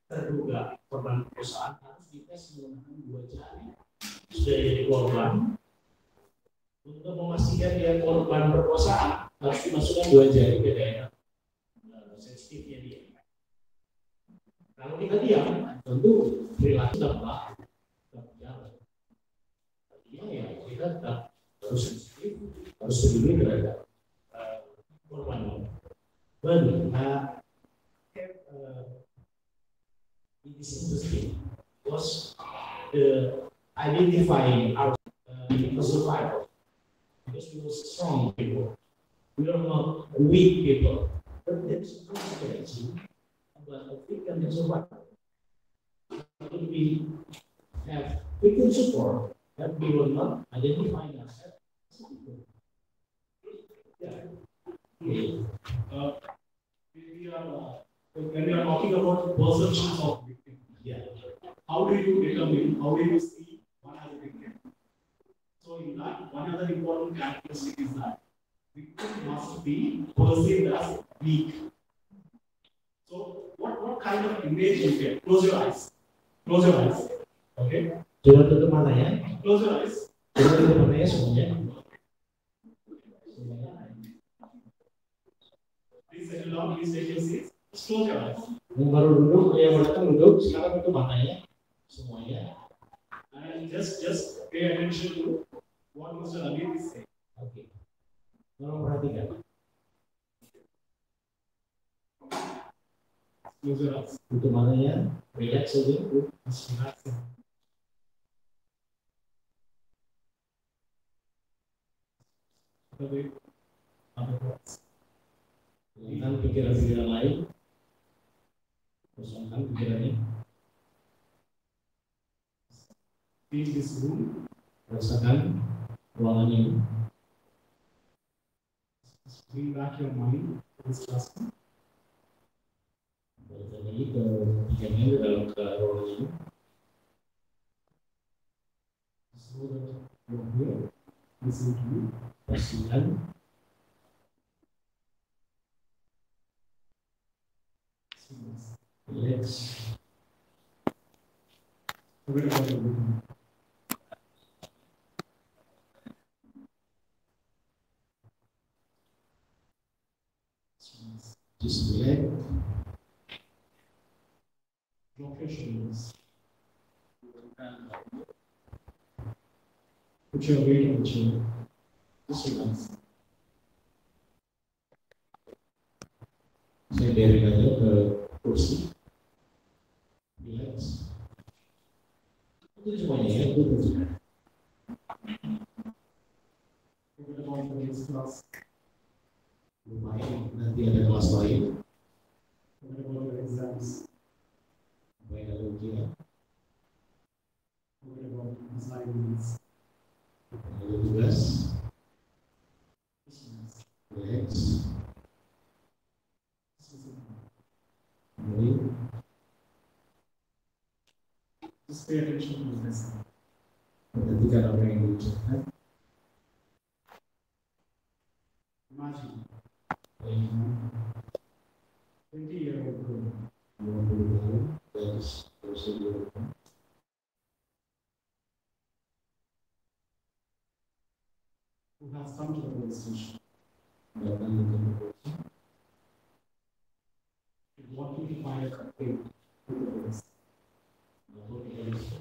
terduga korban perkosaan harus dites menggunakan 2 jari sudah jadi korban. Untuk memastikan dia korban perkosaan harus dimasukkan 2 jari ke daerah sensitifnya dia. Kalau kita diam, tentu perilaku tetap berjalan. Artinya ya kita tetap harus sensitif, harus peduli terhadap korban. But it is interesting because the identifying our survivor. Because we are strong people, we are not weak people. But there is a strategy about a victim and survivor. We have victim support, that we will not identify ourselves as people. Yeah. When we are talking about perceptions of victim, yeah. How do you determine? How do you see one as a victim? So in that, one other important characteristic is that victim must be perceived as weak. So what kind of image you get? Close your eyes. Close your eyes. Okay? Coba tutup matanya. Close your eyes. Coba tutup matanya semuanya. Please settle down. Please take your seats. Just close your eyes. Yang baru duduk, yang baru datang duduk, sekarang tutup matanya semuanya. And just pay attention to what Mr. Abid is saying. Okay. Tolong perhatikan. Close your eyes. Tutup matanya, relax saja. Just relax. Hilangkan pikiran-pikiran lain. Kosongkan pikirannya. Feel this room. Rasakan ruangan ini. Bring back your mind to this classroom. Balik lagi ke pikirannya ke dalam ruangan ini. So that you're here, listen to me. Pastikan relax. Forget about your room. Just relax. Drop your shoulders. Put your weight on the chair. Just relax. Saya biarin aja ke kursi. Relax. Itu semuanya ya, itu terus. Forget about the next class. Lumayan, nanti ada kelas lain. Forget about your exams. Baik, ada ujian. Forget about assignments. Ada tugas. Relax. Baik. Just pay attention to the lesson. Perhatikan apa yang diucapkan. Imagine 20 20-year-old girl tahun, gadis berusia 20 tahun. who has come to the police station Datang ke kantor polisi. and wanting to file a complaint to the police. Lapor ke polisi.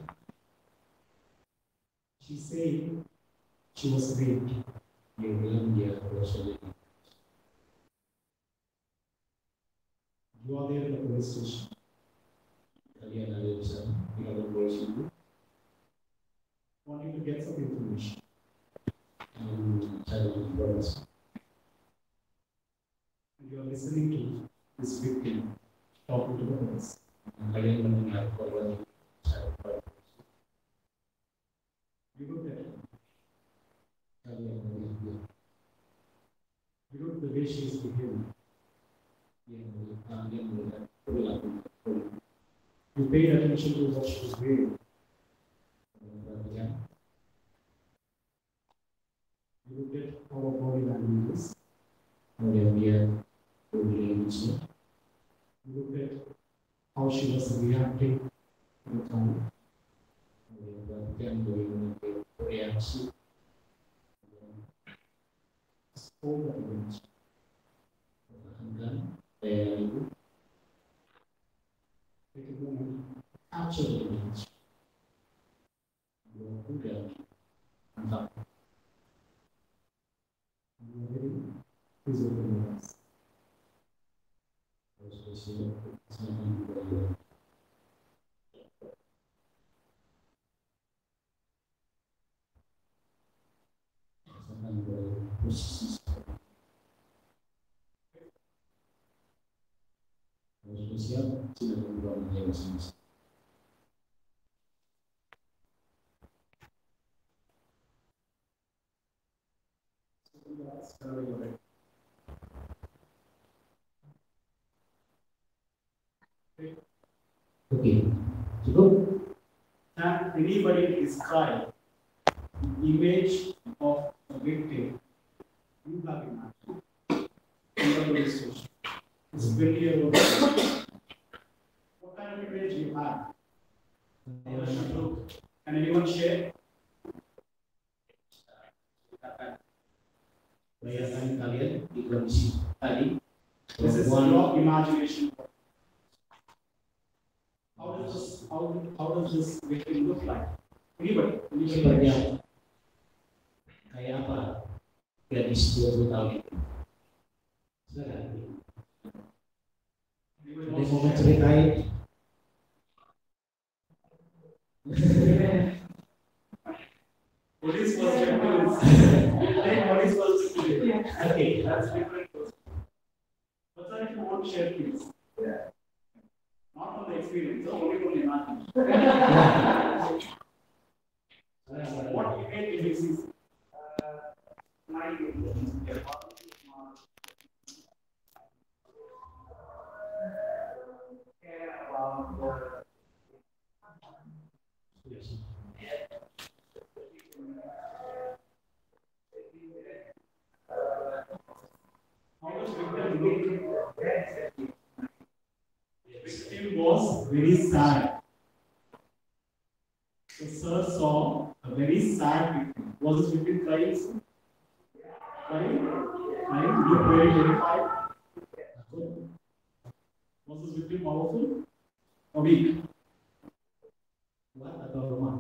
She said she was raped. Dia bilang dia berusia 20. You are there at the police station. Kalian ada di sana di kantor polisi itu. Wanting to get some information. Cari informasi. And you are listening to this victim talking to the police. Kalian mendengar korban itu bicara kepada polisi. You look at her. Kalian melihat dia. You look at the way she is behaving. Dia melihat perilaku. You paid attention to what she was wearing. Perhatikan. You looked at how her body language is. Kemudian dia berbicara. You looked at how she was reacting to the time. Kemudian perhatikan bagaimana dia bereaksi. Hold that image. Pertahankan daya itu. Take a moment. Capture the image. Dua kuda. Mantap. You are ready. Please open your eyes. Kalau sudah siap, silakan dibuka. Silakan berada posisi. Kalau sudah siap, silakan buka meja masing-masing. Open your eyes whenever you're ready. Oke, cukup. Can anybody describe the image of the victim you have imagined in the police station? It's 20-year-old. What kind of image you have? How does she look? Can anyone share? Bayangkan kalian di kondisi tadi. This is your imagination. How does this victim look like? Anybody? Seperti apa? Kayak apa? Gadis 20 tahun itu. Silakan. Ada yang mau ceritain? Police was victims. Police was victims. Okay, that's different. But sir, if you want to share, please. Yeah. Not from the experience, so only from the imagination. What image did you see? How was victim look? Victim was very sad. The sir saw a very sad victim. Was this victim crying? Crying? Crying? Look very terrified. Was this victim powerful or weak? Kuat atau lemah?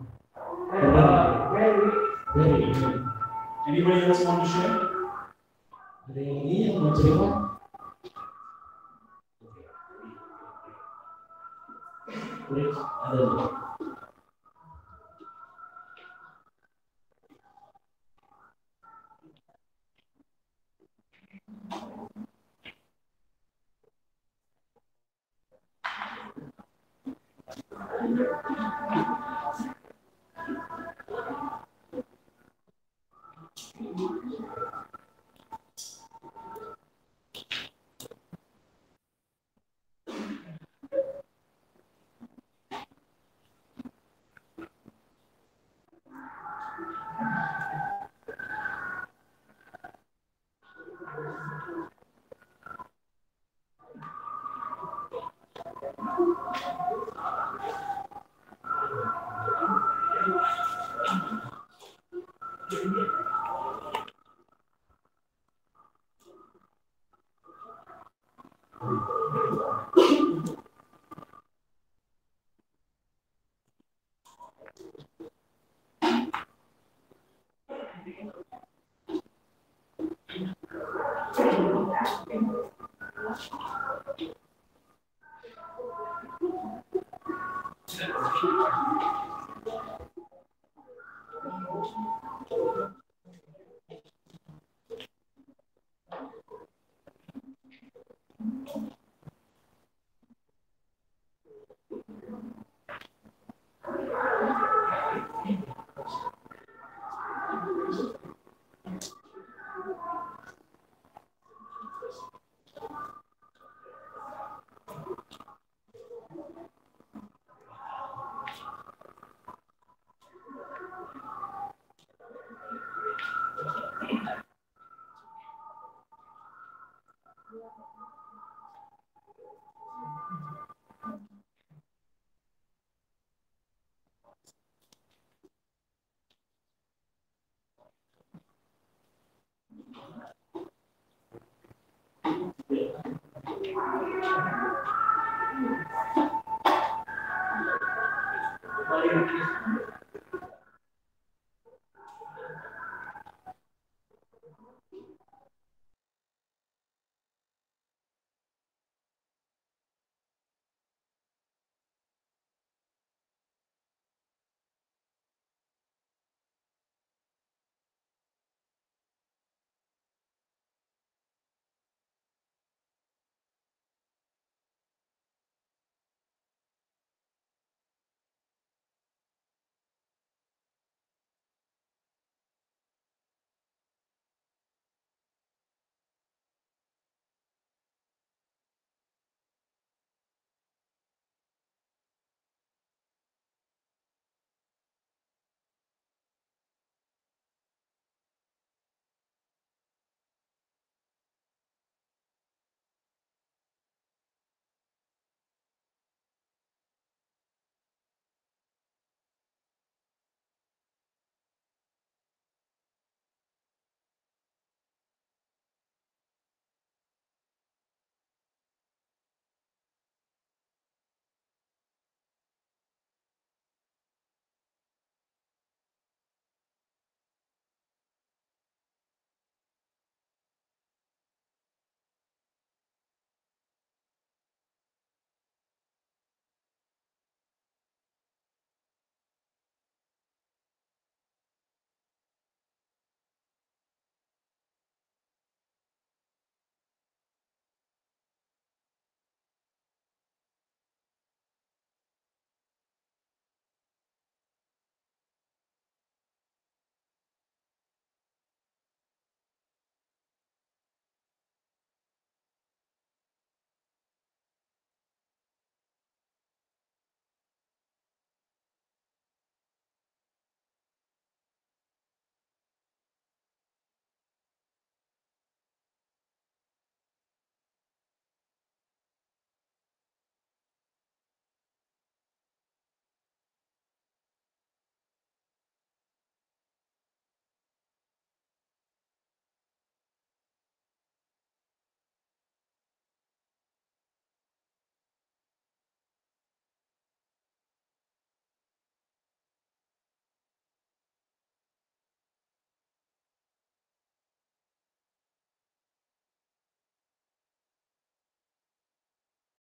Very weak. Very. Anybody else want to share? Ada yang ini yang mau cerita? Please, ada.